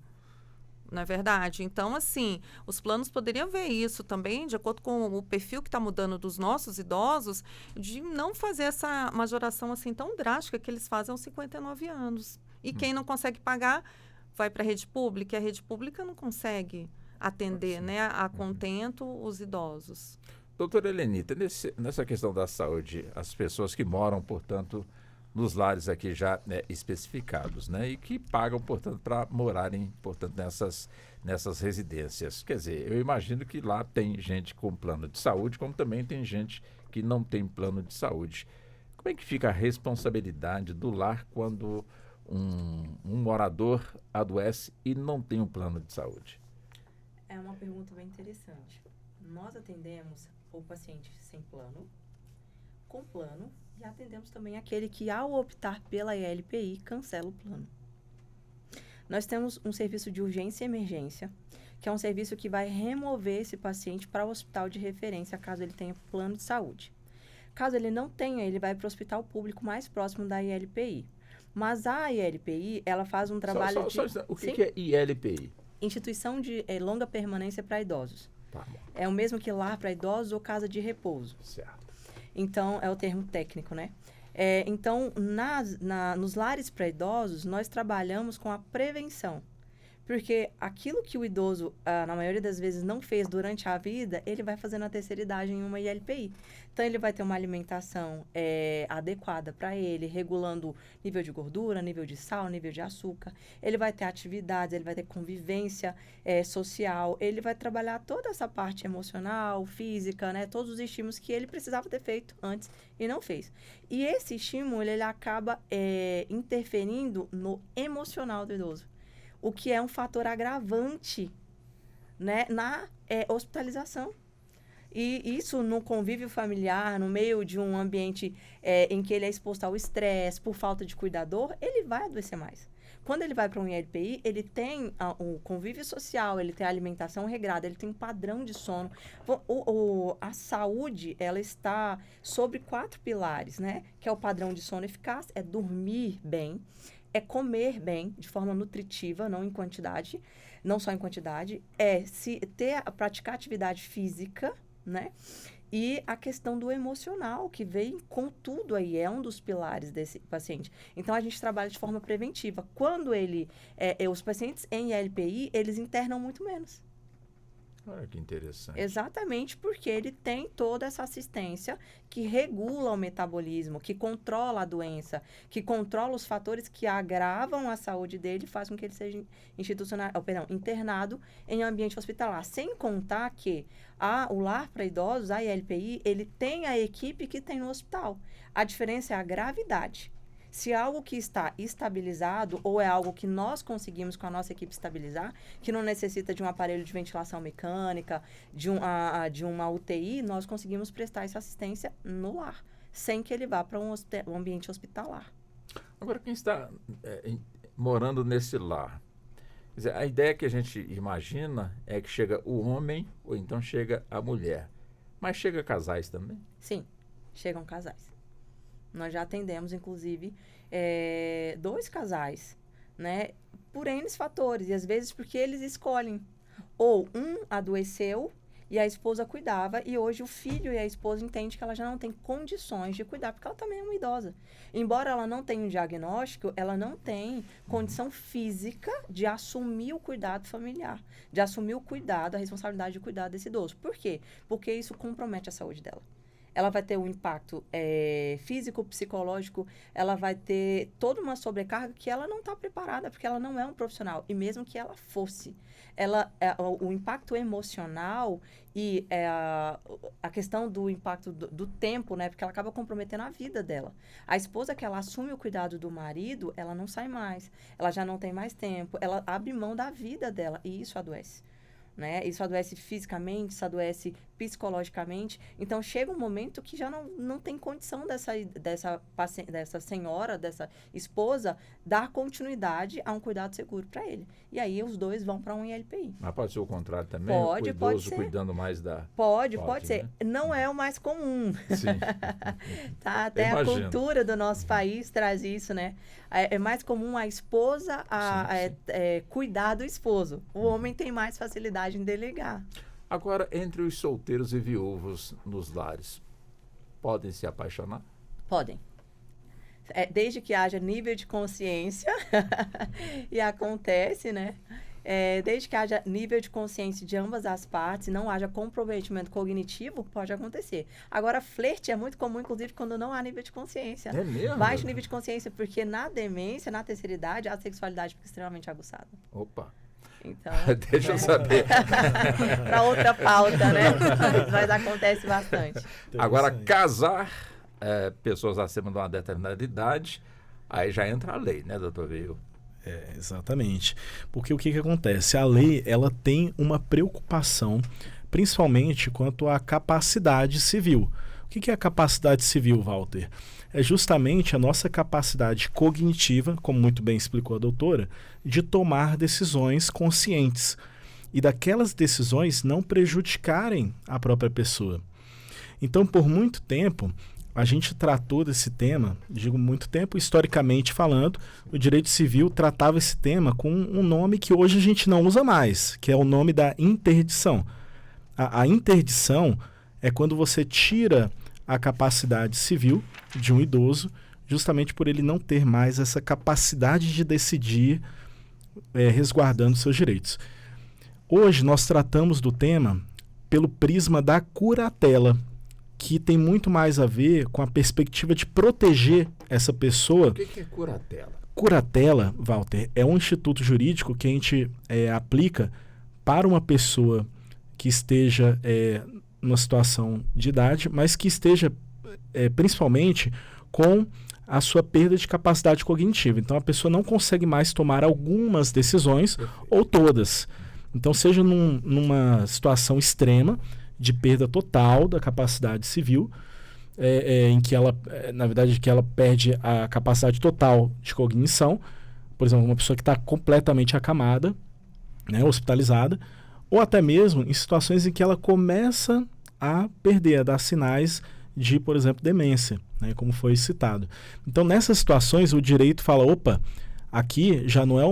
Não é verdade? Então, assim, os planos poderiam ver isso também, de acordo com o perfil que está mudando dos nossos idosos, de não fazer essa majoração assim tão drástica que eles fazem aos 59 anos. E quem não consegue pagar, vai para a rede pública, e a rede pública não consegue atender, né, a contento os idosos. Doutora Helenita, nessa questão da saúde, as pessoas que moram, portanto, nos lares aqui já especificados, né? E que pagam, portanto, para morarem, portanto, nessas residências. Quer dizer, eu imagino que lá tem gente com plano de saúde, como também tem gente que não tem plano de saúde. Como é que fica a responsabilidade do lar quando um morador adoece e não tem um plano de saúde? É uma pergunta bem interessante. Nós atendemos o paciente sem plano, com plano, e atendemos também aquele que, ao optar pela ILPI, cancela o plano. Nós temos um serviço de urgência e emergência, que é um serviço que vai remover esse paciente para o hospital de referência, caso ele tenha plano de saúde. Caso ele não tenha, ele vai para o hospital público mais próximo da ILPI. Mas a ILPI, ela faz um trabalho O que é ILPI? Instituição de longa permanência para idosos. Tá bom. É o mesmo que lar para idosos ou casa de repouso. Certo. Então, é o termo técnico, né? Então, nos lares para idosos, nós trabalhamos com a prevenção. Porque aquilo que o idoso, na maioria das vezes, não fez durante a vida, ele vai fazer na terceira idade em uma ILPI. Então, ele vai ter uma alimentação adequada para ele, regulando nível de gordura, nível de sal, nível de açúcar. Ele vai ter atividades, ele vai ter convivência social. Ele vai trabalhar toda essa parte emocional, física, né? Todos os estímulos que ele precisava ter feito antes e não fez. E esse estímulo, ele acaba interferindo no emocional do idoso, o que é um fator agravante, né, na hospitalização. E isso no convívio familiar, no meio de um ambiente em que ele é exposto ao estresse, por falta de cuidador, ele vai adoecer mais. Quando ele vai para um ILPI, ele tem o convívio social, ele tem a alimentação regrada, ele tem um padrão de sono. A saúde, ela está sobre 4 pilares, né? Que é o padrão de sono eficaz, é dormir bem, é comer bem, de forma nutritiva, não em quantidade, não só em quantidade, praticar atividade física, né? E a questão do emocional, que vem com tudo aí, é um dos pilares desse paciente. Então, a gente trabalha de forma preventiva. Quando os pacientes em ILPI, eles internam muito menos. Olha que interessante. Exatamente porque ele tem toda essa assistência que regula o metabolismo, que controla a doença, que controla os fatores que agravam a saúde dele e faz com que ele seja internado em ambiente hospitalar. Sem contar que o lar para idosos, a ILPI, ele tem a equipe que tem no hospital. A diferença é a gravidade. Se é algo que está estabilizado ou é algo que nós conseguimos com a nossa equipe estabilizar, que não necessita de um aparelho de ventilação mecânica, de uma UTI, nós conseguimos prestar essa assistência no lar, sem que ele vá para um ambiente hospitalar. Agora, quem está morando nesse lar, quer dizer, a ideia que a gente imagina é que chega o homem ou então chega a mulher. Mas chega casais também? Sim, chegam casais. Nós já atendemos, inclusive, 2 casais, né? Por N fatores. E às vezes porque eles escolhem. Ou um adoeceu e a esposa cuidava. E hoje o filho e a esposa entendem que ela já não tem condições de cuidar, porque ela também é uma idosa. Embora ela não tenha um diagnóstico, ela não tem condição física de assumir o cuidado familiar. De assumir o cuidado, a responsabilidade de cuidar desse idoso. Por quê? Porque isso compromete a saúde dela. ela vai ter um impacto físico, psicológico, ela vai ter toda uma sobrecarga que ela não está preparada, porque ela não é um profissional. E mesmo que ela fosse, o impacto emocional e a questão do impacto do tempo, né? Porque ela acaba comprometendo a vida dela. A esposa que ela assume o cuidado do marido, ela não sai mais, ela já não tem mais tempo, ela abre mão da vida dela e isso adoece. Né? Isso adoece fisicamente, isso adoece psicologicamente. Então, chega um momento que já não tem condição dessa senhora, dessa esposa, dar continuidade a um cuidado seguro para ele. E aí, os dois vão para um ILPI. Mas pode ser o contrário também? Pode, o idoso pode ser. Cuidando mais da... Pode ser. Né? Não é o mais comum. Sim. Tá? Até a cultura do nosso país traz isso, né? É mais comum a esposa cuidar do esposo. O homem tem mais facilidade em delegar. Agora, entre os solteiros e viúvos nos lares, podem se apaixonar? Podem. Desde que haja nível de consciência, e acontece, né? Desde que haja nível de consciência de ambas as partes, não haja comprometimento cognitivo, pode acontecer. Agora, flerte é muito comum, inclusive, quando não há nível de consciência. É mesmo? Baixo nível de consciência, porque na demência, na terceira idade, a sexualidade fica extremamente aguçada. Opa! Então, deixa eu saber. Para outra pauta, né? Mas acontece bastante. Agora, casar pessoas acima de uma determinada idade, aí já entra a lei, né, doutor Veio? Exatamente. Porque o que acontece? A lei, ela tem uma preocupação, principalmente quanto à capacidade civil. O que é a capacidade civil, Walter? É justamente a nossa capacidade cognitiva, como muito bem explicou a doutora, de tomar decisões conscientes e daquelas decisões não prejudicarem a própria pessoa. Então, por muito tempo, a gente tratou desse tema, digo muito tempo, historicamente falando, o direito civil tratava esse tema com um nome que hoje a gente não usa mais, que é o nome da interdição. A interdição é quando você tira a capacidade civil de um idoso, justamente por ele não ter mais essa capacidade de decidir, resguardando seus direitos. Hoje nós tratamos do tema pelo prisma da curatela, que tem muito mais a ver com a perspectiva de proteger essa pessoa. O que é curatela? Curatela, Walter, é um instituto jurídico que a gente aplica para uma pessoa que esteja numa situação de idade, mas que esteja principalmente com a sua perda de capacidade cognitiva. Então, a pessoa não consegue mais tomar algumas decisões ou todas. Então, seja numa situação extrema de perda total da capacidade civil, em que ela, na verdade, que ela perde a capacidade total de cognição, por exemplo, uma pessoa que está completamente acamada, né, hospitalizada, ou até mesmo em situações em que ela começa a perder, a dar sinais de, por exemplo, demência, né, como foi citado. Então, nessas situações, o direito fala, opa, aqui já não é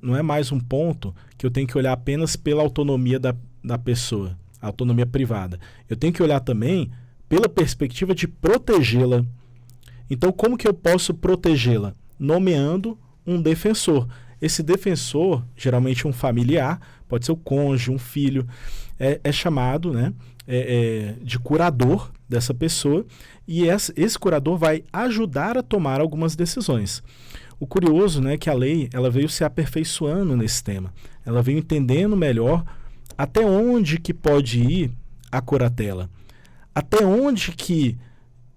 não é mais um ponto que eu tenho que olhar apenas pela autonomia da pessoa, a autonomia privada. Eu tenho que olhar também pela perspectiva de protegê-la. Então, como que eu posso protegê-la? Nomeando um defensor. Esse defensor, geralmente um familiar, pode ser o cônjuge, um filho, é chamado, né, de curador dessa pessoa, e esse curador vai ajudar a tomar algumas decisões. O curioso, né, é que a lei ela veio se aperfeiçoando nesse tema. Ela veio entendendo melhor até onde que pode ir a curatela. Até onde que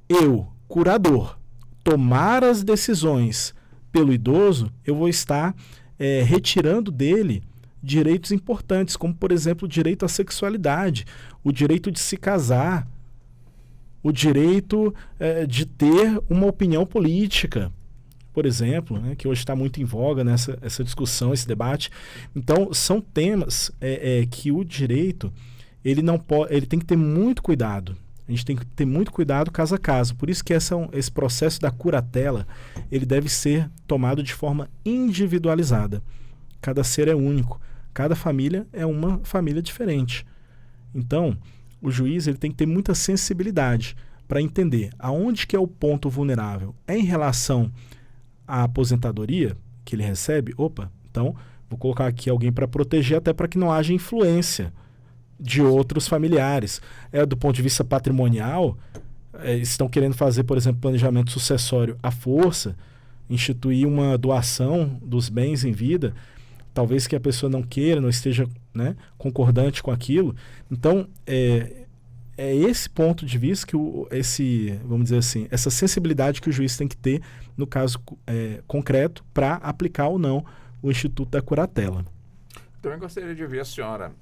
eu, curador, tomar as decisões pelo idoso, eu vou estar retirando dele direitos importantes, como, por exemplo, o direito à sexualidade, o direito de se casar, o direito de ter uma opinião política, por exemplo, né, que hoje está muito em voga essa discussão, esse debate. Então, são temas que o direito ele tem que ter muito cuidado. A gente tem que ter muito cuidado caso a caso. Por isso que esse processo da curatela ele deve ser tomado de forma individualizada. Cada ser é único. Cada família é uma família diferente. Então, o juiz ele tem que ter muita sensibilidade para entender aonde que é o ponto vulnerável. É em relação à aposentadoria que ele recebe? Opa, então vou colocar aqui alguém para proteger, até para que não haja influência de outros familiares. Do ponto de vista patrimonial, estão querendo fazer, por exemplo, planejamento sucessório à força, instituir uma doação dos bens em vida, talvez que a pessoa não queira, não esteja, né, concordante com aquilo. Então, é esse ponto de vista que vamos dizer assim, essa sensibilidade que o juiz tem que ter no caso concreto para aplicar ou não o Instituto da Curatela. Também gostaria de ouvir a senhora,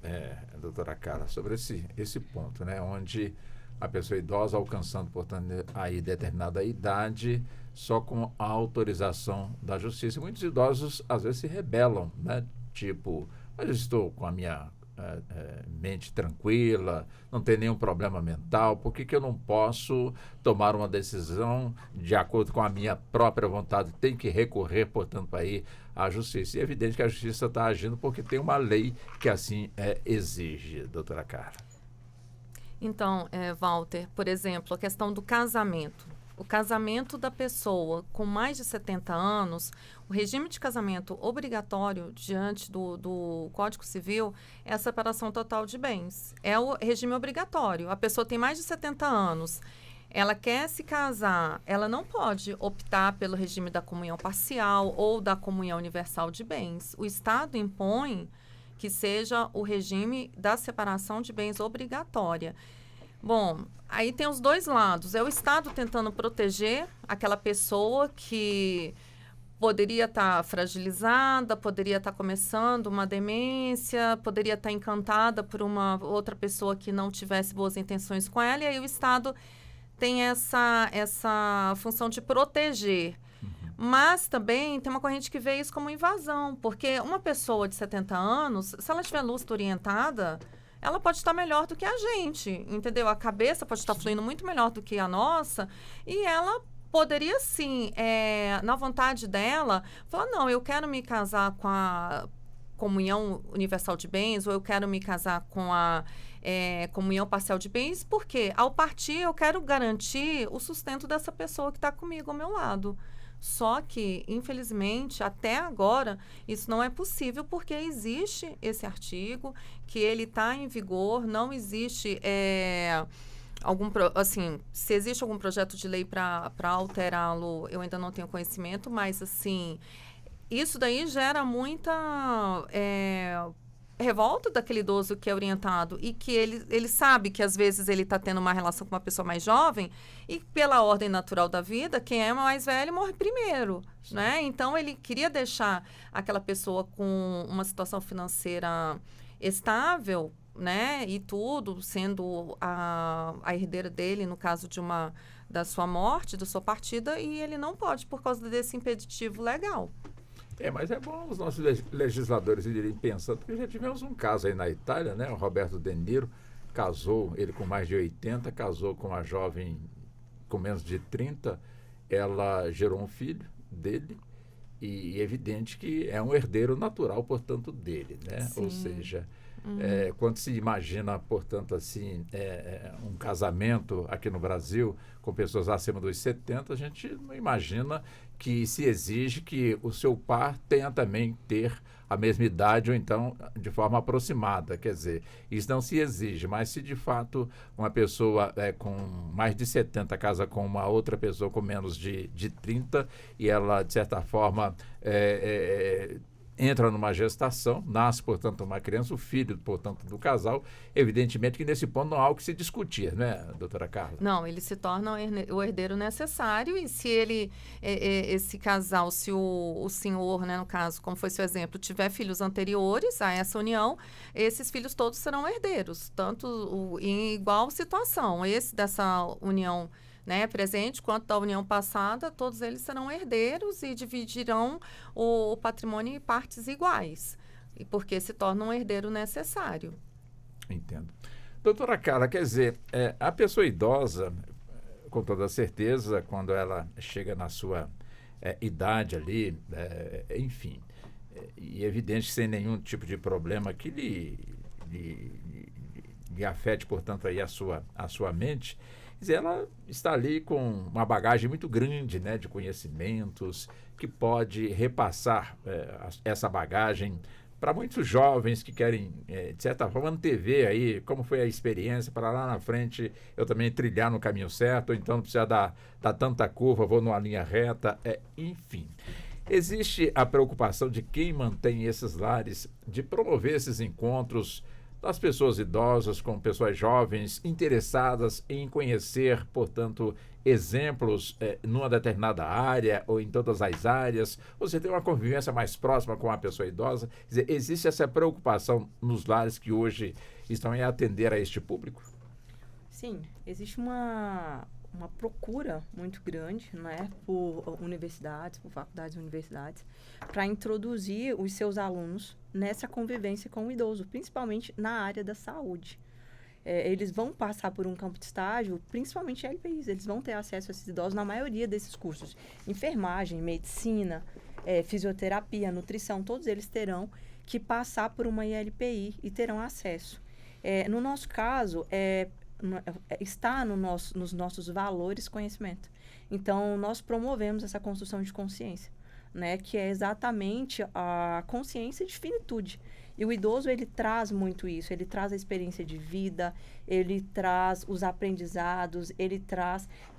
doutora Carla, sobre esse ponto, né, onde a pessoa idosa alcançando, portanto, aí determinada idade, só com a autorização da justiça. E muitos idosos, às vezes, se rebelam, né? Tipo, mas eu estou com a minha mente tranquila, não tem nenhum problema mental, por que eu não posso tomar uma decisão de acordo com a minha própria vontade? Tem que recorrer, portanto, aí à justiça. E é evidente que a justiça está agindo porque tem uma lei que assim exige, doutora Carla. Então, Walter, por exemplo, a questão do casamento. O casamento da pessoa com mais de 70 anos, o regime de casamento obrigatório diante do Código Civil é a separação total de bens. É o regime obrigatório. A pessoa tem mais de 70 anos, ela quer se casar, ela não pode optar pelo regime da comunhão parcial ou da comunhão universal de bens. O Estado impõe que seja o regime da separação de bens obrigatória. Bom, aí tem os dois lados. É o Estado tentando proteger aquela pessoa que poderia estar fragilizada, poderia estar começando uma demência, poderia estar encantada por uma outra pessoa que não tivesse boas intenções com ela. E aí o Estado tem essa função de proteger. Mas também tem uma corrente que vê isso como invasão, porque uma pessoa de 70 anos, se ela tiver lúcida orientada, ela pode estar melhor do que a gente, entendeu? A cabeça pode estar fluindo muito melhor do que a nossa, e ela poderia, sim, na vontade dela, falar, não, eu quero me casar com a comunhão universal de bens, ou eu quero me casar com a comunhão parcial de bens, porque ao partir eu quero garantir o sustento dessa pessoa que está comigo ao meu lado. Só que, infelizmente, até agora, isso não é possível porque existe esse artigo, que ele está em vigor, não existe se existe algum projeto de lei para alterá-lo, eu ainda não tenho conhecimento, mas, assim, isso daí gera muita revolta daquele idoso que é orientado e que ele sabe que às vezes ele está tendo uma relação com uma pessoa mais jovem e pela ordem natural da vida, quem é mais velho morre primeiro, né? Então ele queria deixar aquela pessoa com uma situação financeira estável, né? E tudo, sendo a herdeira dele no caso da sua morte, da sua partida, e ele não pode por causa desse impeditivo legal. Mas é bom os nossos legisladores irem pensando, porque já tivemos um caso aí na Itália, né? O Roberto De Niro casou, ele com mais de 80, casou com uma jovem com menos de 30, ela gerou um filho dele e é evidente que é um herdeiro natural, portanto, dele, né? Sim. Ou seja, quando se imagina, portanto, assim, um casamento aqui no Brasil com pessoas acima dos 70, a gente não imagina que se exige que o seu par tenha também ter a mesma idade ou então de forma aproximada. Quer dizer, isso não se exige, mas se de fato uma pessoa com mais de 70 casa com uma outra pessoa com menos de 30 e ela, de certa forma, entra numa gestação, nasce, portanto, uma criança, o filho, portanto, do casal, evidentemente que nesse ponto não há o que se discutir, né, doutora Carla? Não, ele se torna o herdeiro necessário e se ele, esse casal, se o senhor, né, no caso, como foi seu exemplo, tiver filhos anteriores a essa união, esses filhos todos serão herdeiros, tanto em igual situação, esse dessa união, né, presente, quanto da união passada, todos eles serão herdeiros e dividirão o patrimônio em partes iguais, porque se torna um herdeiro necessário. Entendo. Doutora Carla, quer dizer, a pessoa idosa, com toda certeza, quando ela chega na sua idade ali, enfim, e é evidente sem nenhum tipo de problema que lhe afete, portanto, aí a sua mente, ela está ali com uma bagagem muito grande, né, de conhecimentos, que pode repassar essa bagagem para muitos jovens que querem, de certa forma, antever aí como foi a experiência, para lá na frente eu também trilhar no caminho certo, ou então não precisa dar tanta curva, vou numa linha reta, enfim. Existe a preocupação de quem mantém esses lares de promover esses encontros das pessoas idosas com pessoas jovens interessadas em conhecer, portanto, exemplos numa determinada área ou em todas as áreas. Você tem uma convivência mais próxima com a pessoa idosa. Quer dizer, existe essa preocupação nos lares que hoje estão em atender a este público? Sim, existe uma procura muito grande, né, por universidades, por faculdades e universidades, para introduzir os seus alunos nessa convivência com o idoso, principalmente na área da saúde. Eles vão passar por um campo de estágio, principalmente LPIs, eles vão ter acesso a esses idosos na maioria desses cursos. Enfermagem, medicina, fisioterapia, nutrição, todos eles terão que passar por uma ILPI e terão acesso. No nosso caso, está nos nossos valores conhecimento. Então, nós promovemos essa construção de consciência, né, que é exatamente a consciência de finitude. E o idoso, ele traz muito isso, ele traz a experiência de vida, ele traz os aprendizados,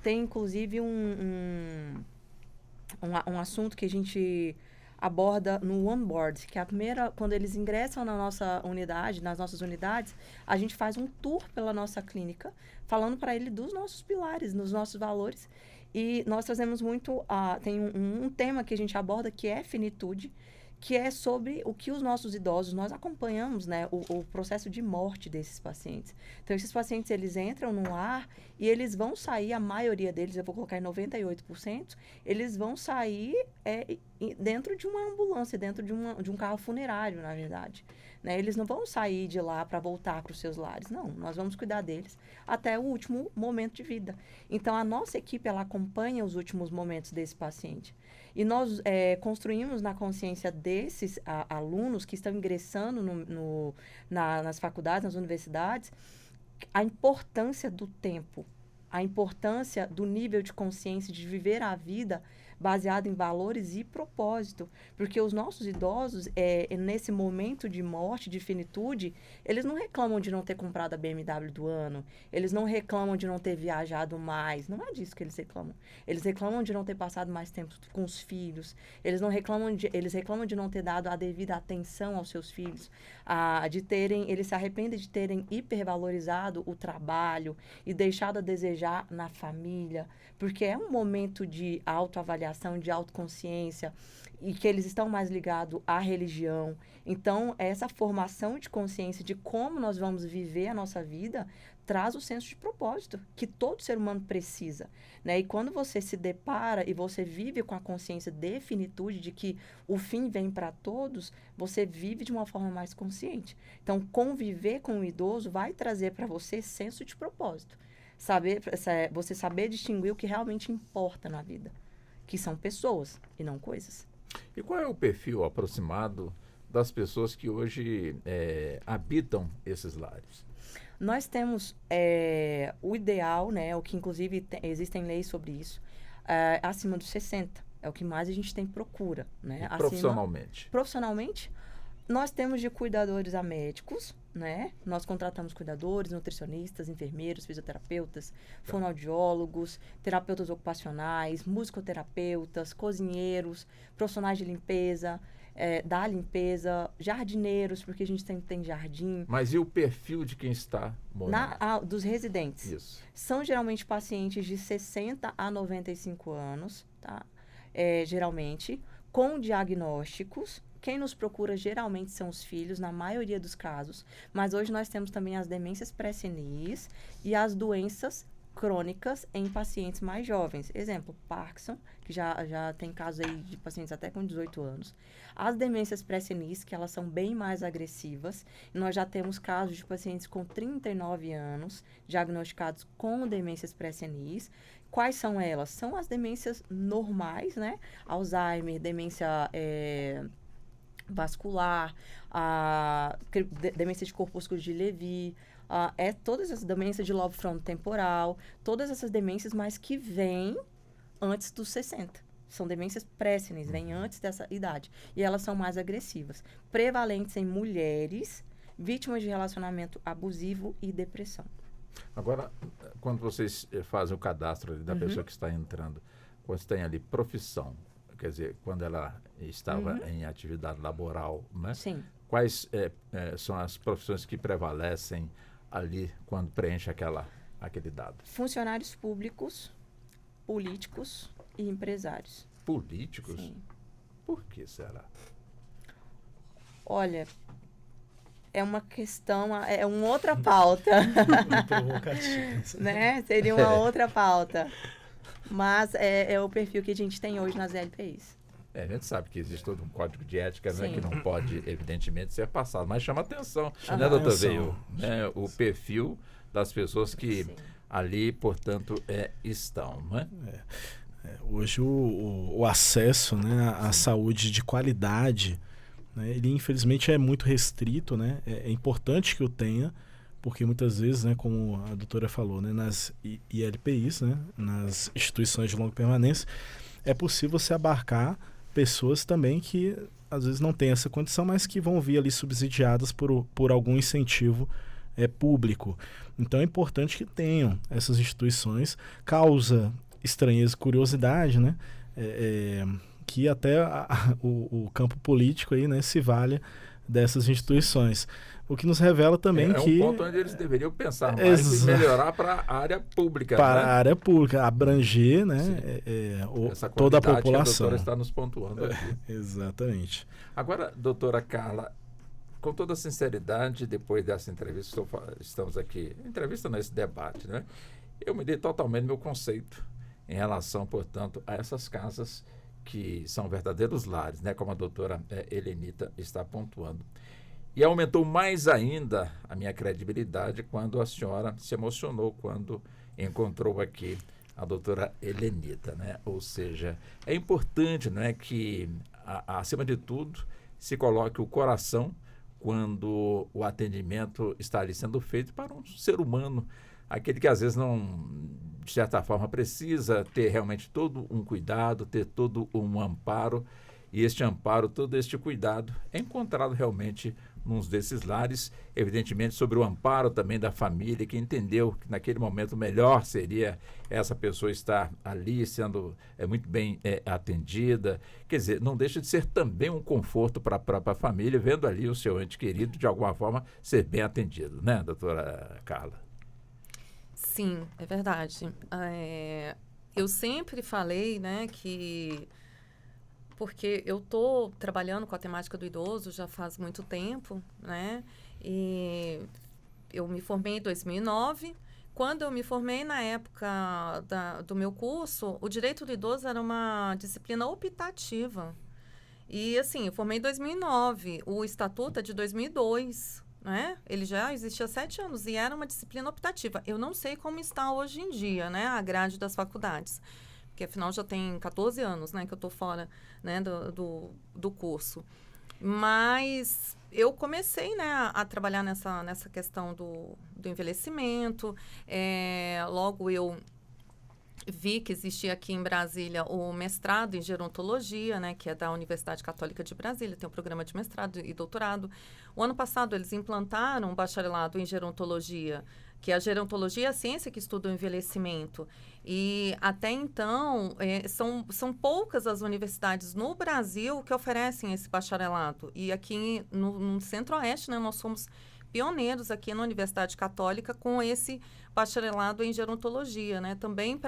tem inclusive um assunto que a gente aborda no onboard, que é a primeira, quando eles ingressam na nossa unidade, nas nossas unidades, a gente faz um tour pela nossa clínica, falando para ele dos nossos pilares, dos nossos valores. E nós trazemos muito, tem um tema que a gente aborda que é finitude, que é sobre o que os nossos idosos, nós acompanhamos, né, o processo de morte desses pacientes. Então, esses pacientes, eles entram no lar e eles vão sair, a maioria deles, eu vou colocar em 98%, eles vão sair dentro de uma ambulância, dentro de um carro funerário, na verdade. Né? Eles não vão sair de lá para voltar para os seus lares, não. Nós vamos cuidar deles até o último momento de vida. Então, a nossa equipe, ela acompanha os últimos momentos desse paciente. E nós construímos na consciência desses alunos que estão ingressando nas faculdades, nas universidades, a importância do tempo, a importância do nível de consciência, de viver a vida baseado em valores e propósito. Porque os nossos idosos, nesse momento de morte, de finitude, eles não reclamam de não ter comprado a BMW do ano, eles não reclamam de não ter viajado mais, não é disso que eles reclamam. Eles reclamam de não ter passado mais tempo com os filhos, eles reclamam de não ter dado a devida atenção aos seus filhos, eles se arrependem de terem hipervalorizado o trabalho e deixado a desejar na família, porque é um momento de autoavaliação, de autoconsciência, e que eles estão mais ligados à religião. Então, essa formação de consciência de como nós vamos viver a nossa vida traz o senso de propósito que todo ser humano precisa, né? E quando você se depara e você vive com a consciência de finitude, de que o fim vem para todos, você vive de uma forma mais consciente. Então, conviver com o idoso vai trazer para você senso de propósito. Você saber distinguir o que realmente importa na vida, que são pessoas e não coisas. E qual é o perfil aproximado das pessoas que hoje habitam esses lares? Nós temos o ideal, né, o que inclusive existem leis sobre isso, acima dos 60. É o que mais a gente tem procura. Né? Profissionalmente? Profissionalmente, nós temos de cuidadores a médicos, né? Nós contratamos cuidadores, nutricionistas, enfermeiros, fisioterapeutas, fonoaudiólogos, terapeutas ocupacionais, musicoterapeutas, cozinheiros, profissionais de limpeza, da limpeza, jardineiros, porque a gente tem jardim. Mas e o perfil de quem está morando? Dos residentes. Isso. São geralmente pacientes de 60 a 95 anos, tá? Geralmente, com diagnósticos. Quem nos procura geralmente são os filhos, na maioria dos casos. Mas hoje nós temos também as demências pré-senis e as doenças crônicas em pacientes mais jovens. Exemplo, Parkinson, que já tem casos aí de pacientes até com 18 anos. As demências pré-senis, que elas são bem mais agressivas. E nós já temos casos de pacientes com 39 anos, diagnosticados com demências pré-senis. Quais são elas? São as demências normais, né? Alzheimer, demência vascular, demência de corpúsculos de Levy, todas essas demências de lobo frontotemporal, todas essas demências, mas que vêm antes dos 60. são demências pré-senis, vêm antes dessa idade. E elas são mais agressivas. Prevalentes em mulheres, vítimas de relacionamento abusivo e depressão. Agora, quando vocês fazem o cadastro ali da pessoa que está entrando, quando você tem ali profissão, quer dizer, quando ela estava em atividade laboral, né? Sim. Quais são as profissões que prevalecem ali quando preenche aquele dado? Funcionários públicos, políticos e empresários. Políticos? Sim. Por que será? Olha, é uma questão, é uma outra pauta. Provocativo. Né? Seria uma outra pauta. Mas é o perfil que a gente tem hoje nas LPIs. A gente sabe que existe todo um código de ética, né, Sim. que não pode, evidentemente, ser passado. Mas chama atenção, né, doutor Veio? Né, o perfil das pessoas que Sim. ali, portanto, estão, não é? Hoje o acesso, né, à saúde de qualidade, né, ele infelizmente é muito restrito, né? É importante que o tenha, porque muitas vezes, né, como a doutora falou, né, nas ILPIs, né, nas instituições de longa permanência, é possível se abarcar pessoas também que às vezes não têm essa condição, mas que vão vir ali subsidiadas por algum incentivo público. Então é importante que tenham essas instituições. Causa estranheza e curiosidade, né? Que até o campo político aí, né, se valha dessas instituições. O que nos revela também que... É um ponto onde eles deveriam pensar mais e melhorar para a área pública. Para né? a área pública, abranger, né, toda a população. A doutora está nos pontuando aqui. Exatamente. Agora, doutora Carla, com toda sinceridade, depois dessa entrevista, estamos aqui, entrevista nesse debate, né? Eu me dei totalmente meu conceito em relação, portanto, a essas casas que são verdadeiros lares, né, como a doutora Helenita está pontuando. E aumentou mais ainda a minha credibilidade quando a senhora se emocionou, quando encontrou aqui a doutora Helenita, né? Ou seja, é importante, né, que, acima de tudo, se coloque o coração quando o atendimento está ali sendo feito para um ser humano, aquele que às vezes não, de certa forma, precisa ter realmente todo um cuidado, ter todo um amparo, e este amparo, todo este cuidado é encontrado realmente num desses lares, evidentemente sobre o amparo também da família, que entendeu que naquele momento melhor seria essa pessoa estar ali sendo muito bem atendida. Quer dizer, não deixa de ser também um conforto para a própria família, vendo ali o seu ente querido, de alguma forma, ser bem atendido, né, doutora Carla? Sim, é verdade. Eu sempre falei, né, que... Porque eu estou trabalhando com a temática do idoso já faz muito tempo, né? E eu me formei em 2009. Quando eu me formei, na época do meu curso, o direito do idoso era uma disciplina optativa. E, assim, eu formei em 2009. O estatuto é de 2002, né? Ele já existia há 7 anos e era uma disciplina optativa. Eu não sei como está hoje em dia, né, a grade das faculdades. Porque, afinal, já tem 14 anos, né, que eu estou fora, né, do curso. Mas eu comecei, né, a trabalhar nessa questão do envelhecimento. Logo eu vi que existia aqui em Brasília o mestrado em gerontologia, né, que é da Universidade Católica de Brasília, tem um programa de mestrado e doutorado. O ano passado eles implantaram um bacharelado em gerontologia, que a gerontologia é a ciência que estuda o envelhecimento. E até então, são poucas as universidades no Brasil que oferecem esse bacharelado. E aqui no Centro-Oeste, né, nós somos pioneiros aqui na Universidade Católica com esse bacharelado em gerontologia, né? Também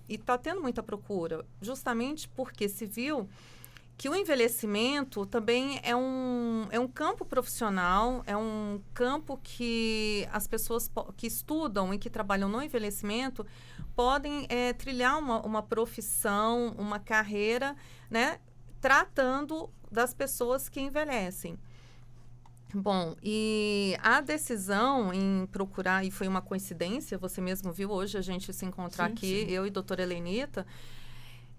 e está tendo muita procura, justamente porque se viu que o envelhecimento também é um campo profissional, é um campo que as pessoas que estudam e que trabalham no envelhecimento podem trilhar uma profissão, uma carreira, né, tratando das pessoas que envelhecem. Bom, e a decisão em procurar, e foi uma coincidência, você mesmo viu hoje a gente se encontrar aqui, eu e a doutora Helenita,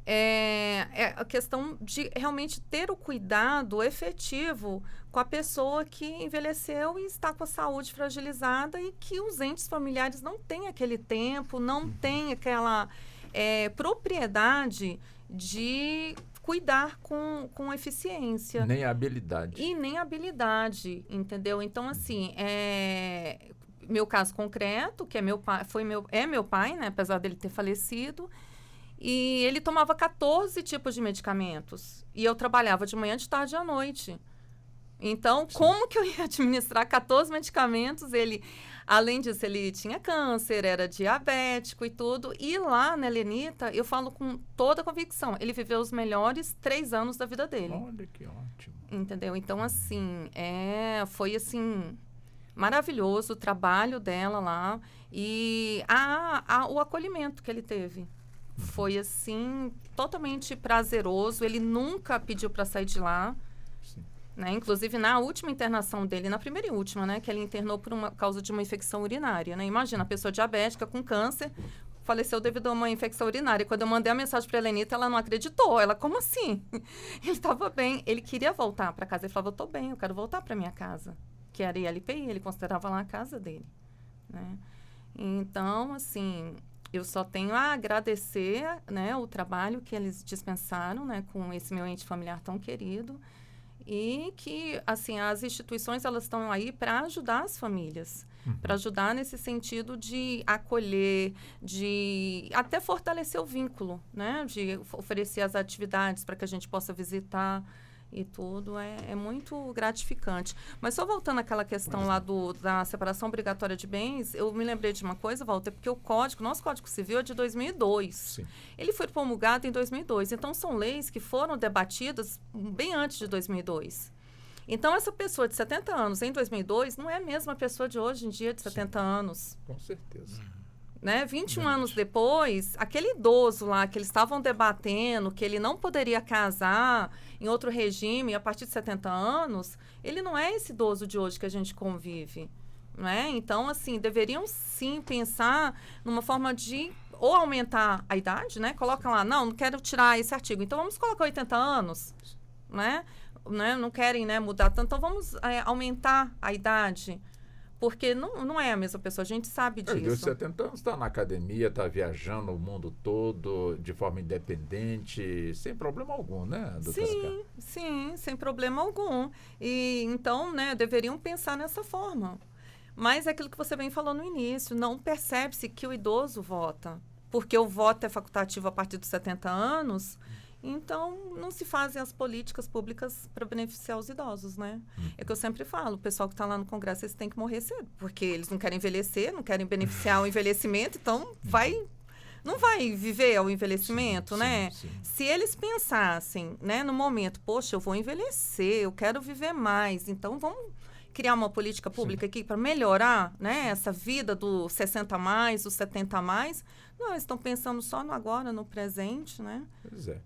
é a questão de realmente ter o cuidado efetivo com a pessoa que envelheceu e está com a saúde fragilizada e que os entes familiares não têm aquele tempo, não têm propriedade de cuidar com eficiência. Nem a habilidade. E nem a habilidade, entendeu? Então, assim, meu caso concreto, que é meu pai, é meu pai, né? Apesar dele ter falecido, e ele tomava 14 tipos de medicamentos. E eu trabalhava de manhã, de tarde e à noite. Então, como que eu ia administrar 14 medicamentos? Além disso, ele tinha câncer, era diabético e tudo. E lá na Helenita, eu falo com toda a convicção, ele viveu os melhores 3 anos da vida dele. Olha que ótimo. Entendeu? Então, assim, foi assim, maravilhoso o trabalho dela lá e o acolhimento que ele teve. Foi, assim, totalmente prazeroso. Ele nunca pediu para sair de lá. Sim. Né? Inclusive, na última internação dele, na primeira e última, né? Que ele internou por causa de uma infecção urinária, né? Imagina, a pessoa diabética com câncer faleceu devido a uma infecção urinária. Quando eu mandei a mensagem para a Helenita, ela não acreditou. Ela, como assim? Ele estava bem. Ele queria voltar para casa. Ele falava, eu estou bem, eu quero voltar para minha casa. Que era ILPI, ele considerava lá a casa dele. Né? Então, assim, eu só tenho a agradecer, né, o trabalho que eles dispensaram, né, com esse meu ente familiar tão querido. E que, assim, as instituições, elas estão aí para ajudar as famílias, para ajudar nesse sentido de acolher, de até fortalecer o vínculo, né? De oferecer as atividades para que a gente possa visitar e tudo. É muito gratificante. Mas só voltando àquela questão lá da separação obrigatória de bens, eu me lembrei de uma coisa, Walter, porque nosso Código Civil é de 2002. Sim. Ele foi promulgado em 2002. Então, são leis que foram debatidas bem antes de 2002. Então, essa pessoa de 70 anos em 2002 não é a mesma pessoa de hoje em dia de 70 anos. Com certeza. Né? 21 anos depois, aquele idoso lá que eles estavam debatendo, que ele não poderia casar em outro regime a partir de 70 anos, ele não é esse idoso de hoje que a gente convive. Né? Então, assim, deveriam sim pensar numa forma de ou aumentar a idade, né? Coloca lá, não quero tirar esse artigo, então vamos colocar 80 anos, né? Não querem, né, mudar tanto, então vamos aumentar a idade. Porque não é a mesma pessoa, a gente sabe disso. Ele de 70 anos está na academia, está viajando o mundo todo de forma independente, sem problema algum, né, doutora? Sim, sem problema algum. E então, né, deveriam pensar nessa forma. Mas é aquilo que você bem falou no início, não percebe-se que o idoso vota. Porque o voto é facultativo a partir dos 70 anos, então não se fazem as políticas públicas para beneficiar os idosos, né? É que eu sempre falo, o pessoal que está lá no Congresso, eles têm que morrer cedo, porque eles não querem envelhecer, não querem beneficiar o envelhecimento, então não vai viver ao envelhecimento, né? Sim. Se eles pensassem, né, no momento, poxa, eu vou envelhecer, eu quero viver mais, então vamos criar uma política pública aqui para melhorar, né, essa vida do 60 a mais, dos 70 a mais. Não, eles estão pensando só no agora, no presente, né? Pois é.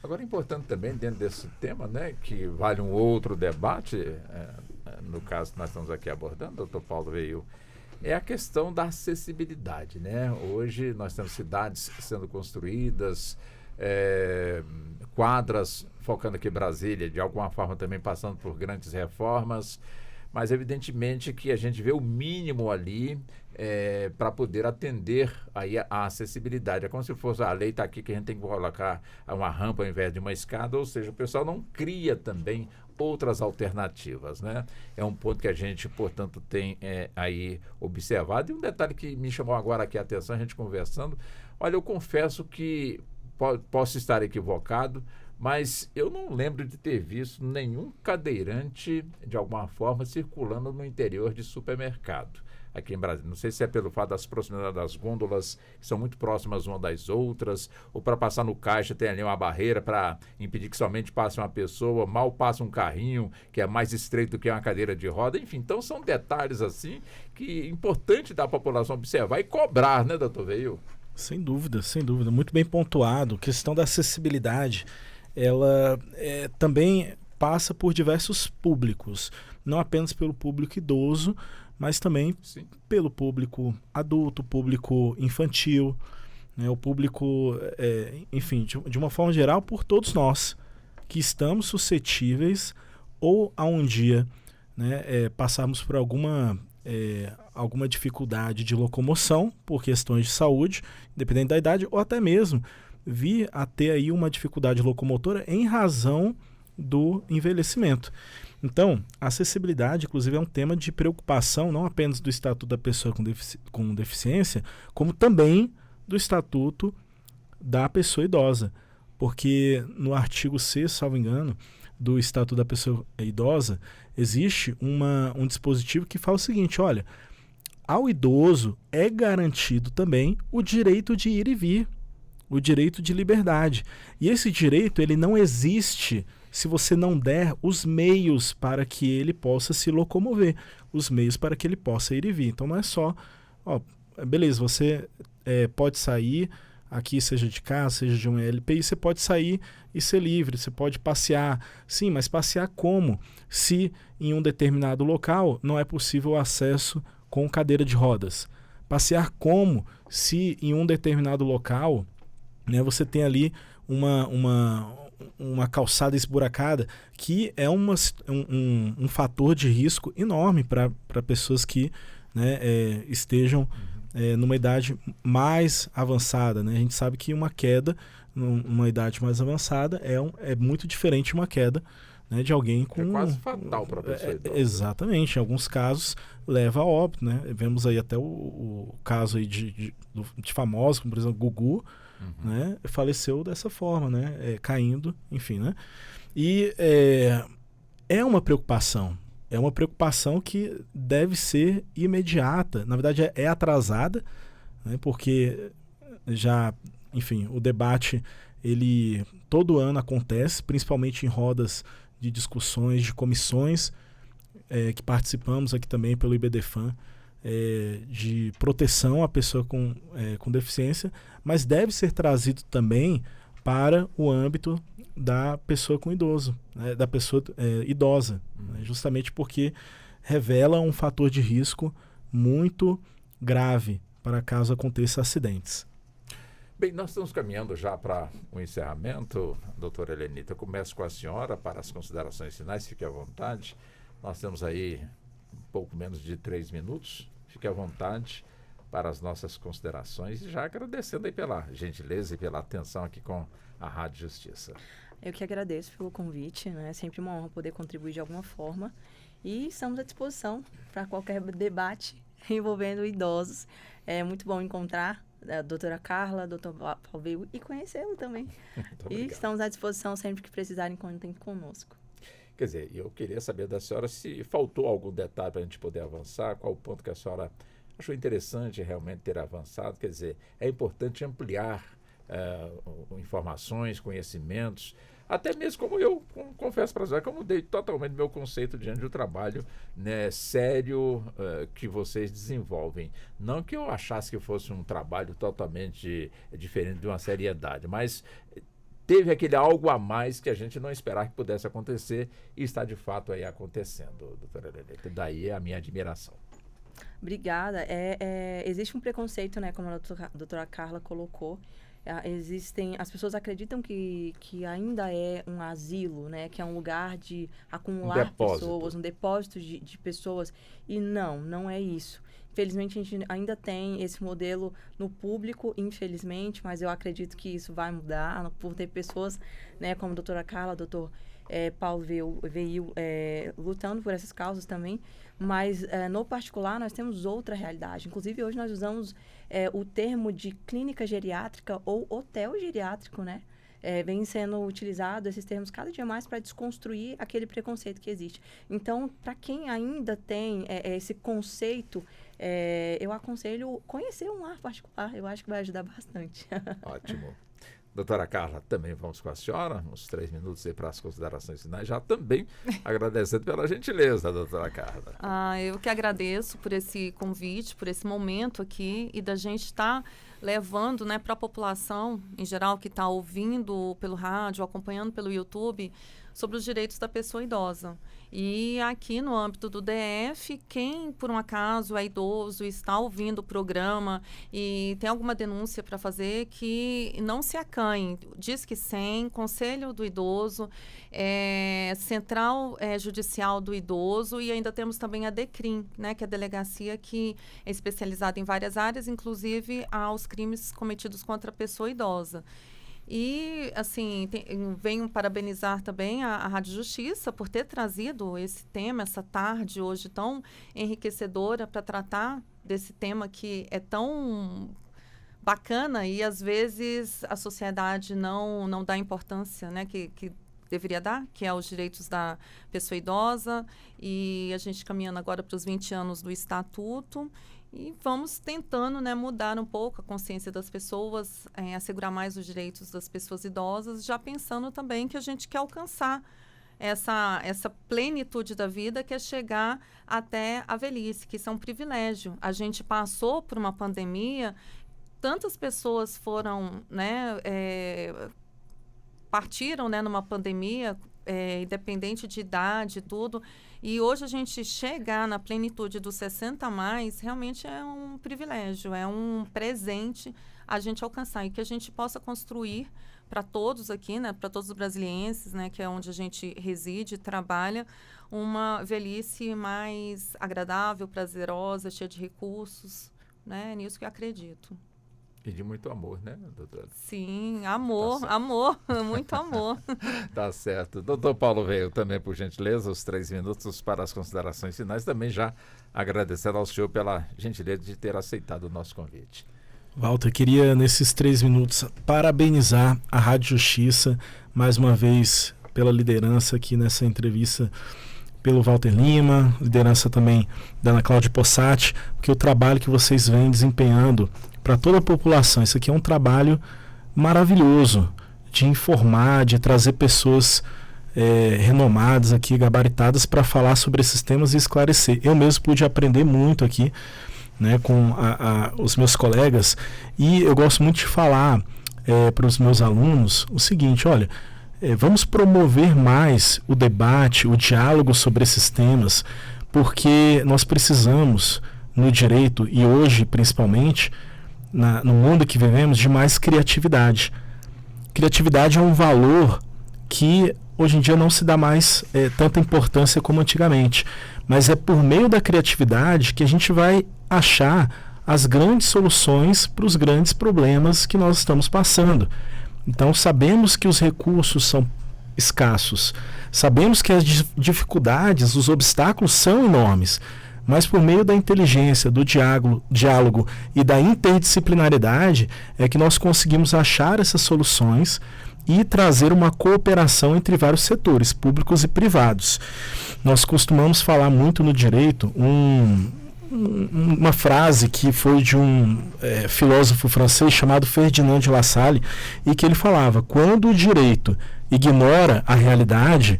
Agora, é importante também, dentro desse tema, né, que vale um outro debate, no caso que nós estamos aqui abordando, doutor Paulo Veio, é a questão da acessibilidade, né? Hoje nós temos cidades sendo construídas, quadras, focando aqui em Brasília, de alguma forma também passando por grandes reformas, mas evidentemente que a gente vê o mínimo ali para poder atender aí a acessibilidade. É como se fosse, a lei está aqui que a gente tem que colocar uma rampa ao invés de uma escada, ou seja, o pessoal não cria também outras alternativas, né? É um ponto que a gente, portanto, tem aí observado. E um detalhe que me chamou agora aqui a atenção, a gente conversando, olha, eu confesso que posso estar equivocado, mas eu não lembro de ter visto nenhum cadeirante, de alguma forma, circulando no interior de supermercado aqui em Brasília. Não sei se é pelo fato das proximidades das gôndolas, que são muito próximas uma das outras, ou para passar no caixa tem ali uma barreira para impedir que somente passe uma pessoa, mal passa um carrinho que é mais estreito do que uma cadeira de roda. Enfim, então são detalhes assim que é importante da população observar e cobrar, né, doutor Veio? Sem dúvida, muito bem pontuado. A questão da acessibilidade, ela também passa por diversos públicos, não apenas pelo público idoso, mas também pelo público adulto, público infantil, né, o público, enfim, de uma forma geral, por todos nós que estamos suscetíveis ou a um dia, né, passarmos por alguma alguma dificuldade de locomoção por questões de saúde, independente da idade, ou até mesmo vir a ter aí uma dificuldade locomotora em razão do envelhecimento. Então, a acessibilidade, inclusive, é um tema de preocupação, não apenas do Estatuto da Pessoa com Deficiência, como também do Estatuto da Pessoa Idosa. Porque no artigo 6º, salvo engano, do Estatuto da Pessoa Idosa, existe um dispositivo que fala o seguinte: olha, ao idoso é garantido também o direito de ir e vir, o direito de liberdade. E esse direito, ele não existe se você não der os meios para que ele possa se locomover, os meios para que ele possa ir e vir. Então não é só, beleza, você pode sair aqui, seja de casa, seja de um LPI, você pode sair e ser livre, você pode passear. Sim, mas passear como? Se em um determinado local não é possível o acesso com cadeira de rodas. Passear como? Se em um determinado local, né, você tem ali uma calçada esburacada, que é um fator de risco enorme para pessoas que, né, estejam numa idade mais avançada. Né? A gente sabe que uma queda numa idade mais avançada é muito diferente de uma queda, né, de alguém com... É quase fatal para a pessoa idosa. Exatamente. Em alguns casos leva a óbito. Né? Vemos aí até o caso aí de famosos, como por exemplo Gugu, né, faleceu dessa forma, né, caindo, enfim, né, e é uma preocupação que deve ser imediata, na verdade é atrasada, né, porque já, enfim, o debate, ele todo ano acontece, principalmente em rodas de discussões, de comissões, que participamos aqui também pelo IBDFAN, de proteção à pessoa com deficiência, mas deve ser trazido também para o âmbito da pessoa com idoso, né, da pessoa idosa, né, justamente porque revela um fator de risco muito grave para caso aconteça acidentes. Bem, nós estamos caminhando já para o encerramento, doutora Helenita. Eu começo com a senhora para as considerações finais, fique à vontade. Nós temos aí um pouco menos de 3 minutos. Fique à vontade para as nossas considerações e já agradecendo aí pela gentileza e pela atenção aqui com a Rádio Justiça. Eu que agradeço pelo convite, né? É sempre uma honra poder contribuir de alguma forma e estamos à disposição para qualquer debate envolvendo idosos. É muito bom encontrar a doutora Carla, doutor Paulo e conhecê-lo também. E estamos à disposição sempre que precisarem, contem conosco. Quer dizer, eu queria saber da senhora se faltou algum detalhe para a gente poder avançar, qual o ponto que a senhora achou interessante realmente ter avançado. Quer dizer, é importante ampliar informações, conhecimentos, até mesmo como eu confesso para a senhora que eu mudei totalmente meu conceito diante do trabalho, né, sério que vocês desenvolvem. Não que eu achasse que fosse um trabalho totalmente diferente de uma seriedade, mas teve aquele algo a mais que a gente não esperava que pudesse acontecer e está de fato aí acontecendo, doutora Helenita. Daí a minha admiração. Obrigada. Existe um preconceito, né, como a doutora Carla colocou. As pessoas acreditam que ainda é um asilo, né, que é um lugar de acumular pessoas, um depósito de pessoas. E não é isso. Infelizmente, a gente ainda tem esse modelo no público, infelizmente, mas eu acredito que isso vai mudar por ter pessoas, né, como a doutora Carla, doutor Paulo veio lutando por essas causas também, mas no particular nós temos outra realidade. Inclusive, hoje nós usamos o termo de clínica geriátrica ou hotel geriátrico, né? Vem sendo utilizado esses termos cada dia mais para desconstruir aquele preconceito que existe. Então, para quem ainda tem esse conceito, eu aconselho conhecer um lar particular. Eu acho que vai ajudar bastante. Ótimo. Doutora Carla, também vamos com a senhora, uns 3 minutos aí para as considerações finais, já também agradecendo pela gentileza, doutora Carla. Eu que agradeço por esse convite, por esse momento aqui e da gente estar levando, né, para a população em geral que está ouvindo pelo rádio, acompanhando pelo YouTube, sobre os direitos da pessoa idosa. E aqui no âmbito do DF, quem por um acaso é idoso e está ouvindo o programa e tem alguma denúncia para fazer, que não se acanhe. Disque 100, Conselho do Idoso, Central Judicial do Idoso, e ainda temos também a DECRIM, né, que é a delegacia que é especializada em várias áreas, inclusive aos crimes cometidos contra a pessoa idosa. E, assim, venho parabenizar também a Rádio Justiça por ter trazido esse tema, essa tarde hoje tão enriquecedora para tratar desse tema que é tão bacana e, às vezes, a sociedade não dá importância, né, que deveria dar, que é os direitos da pessoa idosa. E a gente caminhando agora para os 20 anos do Estatuto. E vamos tentando, né, mudar um pouco a consciência das pessoas, assegurar mais os direitos das pessoas idosas, já pensando também que a gente quer alcançar essa plenitude da vida, que é chegar até a velhice, que isso é um privilégio. A gente passou por uma pandemia, tantas pessoas foram, né, partiram, né, numa pandemia, independente de idade e tudo. E hoje a gente chegar na plenitude dos 60 a mais, realmente é um privilégio, é um presente a gente alcançar. E que a gente possa construir para todos aqui, né, para todos os brasilienses, né, que é onde a gente reside e trabalha, uma velhice mais agradável, prazerosa, cheia de recursos, né? É nisso que eu acredito. E de muito amor, né, doutora? Sim, amor, amor, muito amor. Tá certo. Doutor Paulo Veio, também, por gentileza, os 3 minutos para as considerações finais. Também já agradecendo ao senhor pela gentileza de ter aceitado o nosso convite. Walter, queria, nesses 3 minutos, parabenizar a Rádio Justiça, mais uma vez, pela liderança aqui nessa entrevista, pelo Walter Lima, liderança também da Ana Cláudia Possati, porque o trabalho que vocês vêm desempenhando para toda a população, isso aqui é um trabalho maravilhoso de informar, de trazer pessoas renomadas aqui, gabaritadas, para falar sobre esses temas e esclarecer. Eu mesmo pude aprender muito aqui, né, com os meus colegas, e eu gosto muito de falar para os meus alunos o seguinte: olha, vamos promover mais o debate, o diálogo sobre esses temas, porque nós precisamos, no direito, e hoje principalmente, no mundo que vivemos, de mais criatividade. Criatividade é um valor que hoje em dia não se dá mais tanta importância como antigamente, mas é por meio da criatividade que a gente vai achar as grandes soluções para os grandes problemas que nós estamos passando. Então, sabemos que os recursos são escassos, sabemos que as dificuldades, os obstáculos são enormes, mas por meio da inteligência, do diálogo e da interdisciplinaridade é que nós conseguimos achar essas soluções e trazer uma cooperação entre vários setores, públicos e privados. Nós costumamos falar muito no direito uma frase que foi de um filósofo francês chamado Ferdinand de Lassalle, e que ele falava: quando o direito ignora a realidade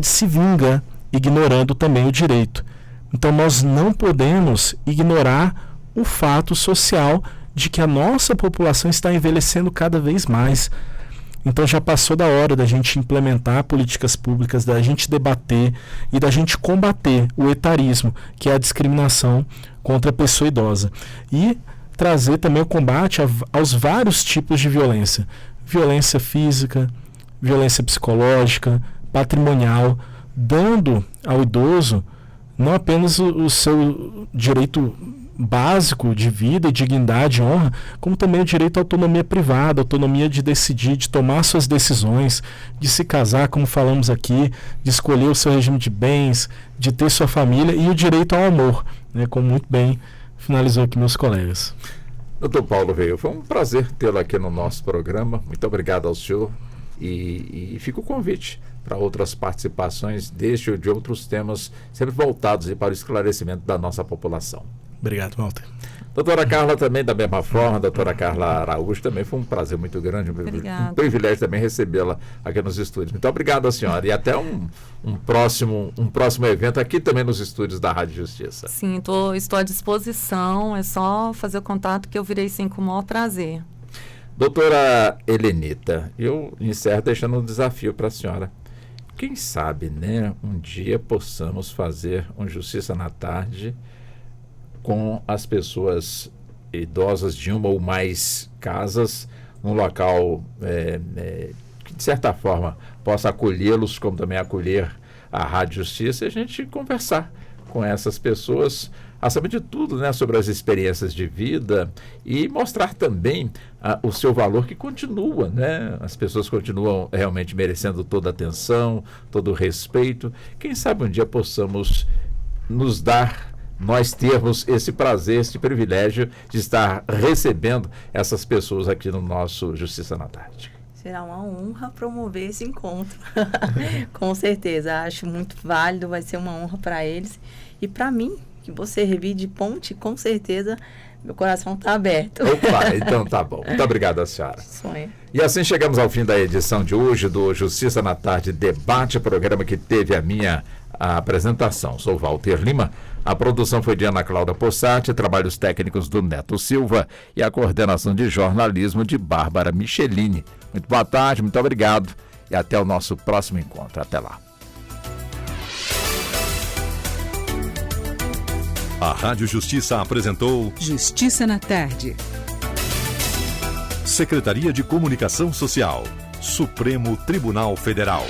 se vinga ignorando também o direito. Então nós não podemos ignorar o fato social de que a nossa população está envelhecendo cada vez mais. Então já passou da hora da gente implementar políticas públicas, da gente debater e da gente combater o etarismo, que é a discriminação contra a pessoa idosa. E trazer também o combate aos vários tipos de violência. Violência física, violência psicológica, patrimonial, dando ao idoso não apenas o seu direito básico de vida, dignidade e honra, como também o direito à autonomia privada, autonomia de decidir, de tomar suas decisões, de se casar, como falamos aqui, de escolher o seu regime de bens, de ter sua família, e o direito ao amor, né, como muito bem finalizou aqui meus colegas. Doutor Paulo Veio, foi um prazer tê-lo aqui no nosso programa. Muito obrigado ao senhor, e fica o convite para outras participações deste ou de outros temas, sempre voltados para o esclarecimento da nossa população. Obrigado, Walter. Doutora Carla também, da mesma forma, doutora Carla Araújo, também foi um prazer muito grande, um privilégio também recebê-la aqui nos estúdios. Muito obrigado, senhora, e até um próximo evento aqui também nos estúdios da Rádio Justiça. Sim, estou à disposição, é só fazer o contato que eu virei sim com o maior prazer. Doutora Helenita, eu encerro deixando um desafio para a senhora. Quem sabe, né, um dia possamos fazer um Justiça na Tarde com as pessoas idosas de uma ou mais casas, num local que, de certa forma, possa acolhê-los, como também acolher a Rádio Justiça, e a gente conversar com essas pessoas, a saber de tudo, né, sobre as experiências de vida e mostrar também o seu valor que continua, né? As pessoas continuam realmente merecendo toda a atenção, todo o respeito. Quem sabe um dia possamos nós termos esse prazer, esse privilégio de estar recebendo essas pessoas aqui no nosso Justiça na Tarde. Será uma honra promover esse encontro. Com certeza, acho muito válido, vai ser uma honra para eles. E para mim, que vou servir de ponte, com certeza, meu coração está aberto. Opa, então tá bom. Muito obrigado, senhora. Sonho. E assim chegamos ao fim da edição de hoje do Justiça na Tarde Debate, programa que teve a minha apresentação. Sou Walter Lima. A produção foi de Ana Cláudia Possati, trabalhos técnicos do Neto Silva e a coordenação de jornalismo de Bárbara Michelini. Muito boa tarde, muito obrigado e até o nosso próximo encontro. Até lá. A Rádio Justiça apresentou Justiça na Tarde. Secretaria de Comunicação Social, Supremo Tribunal Federal.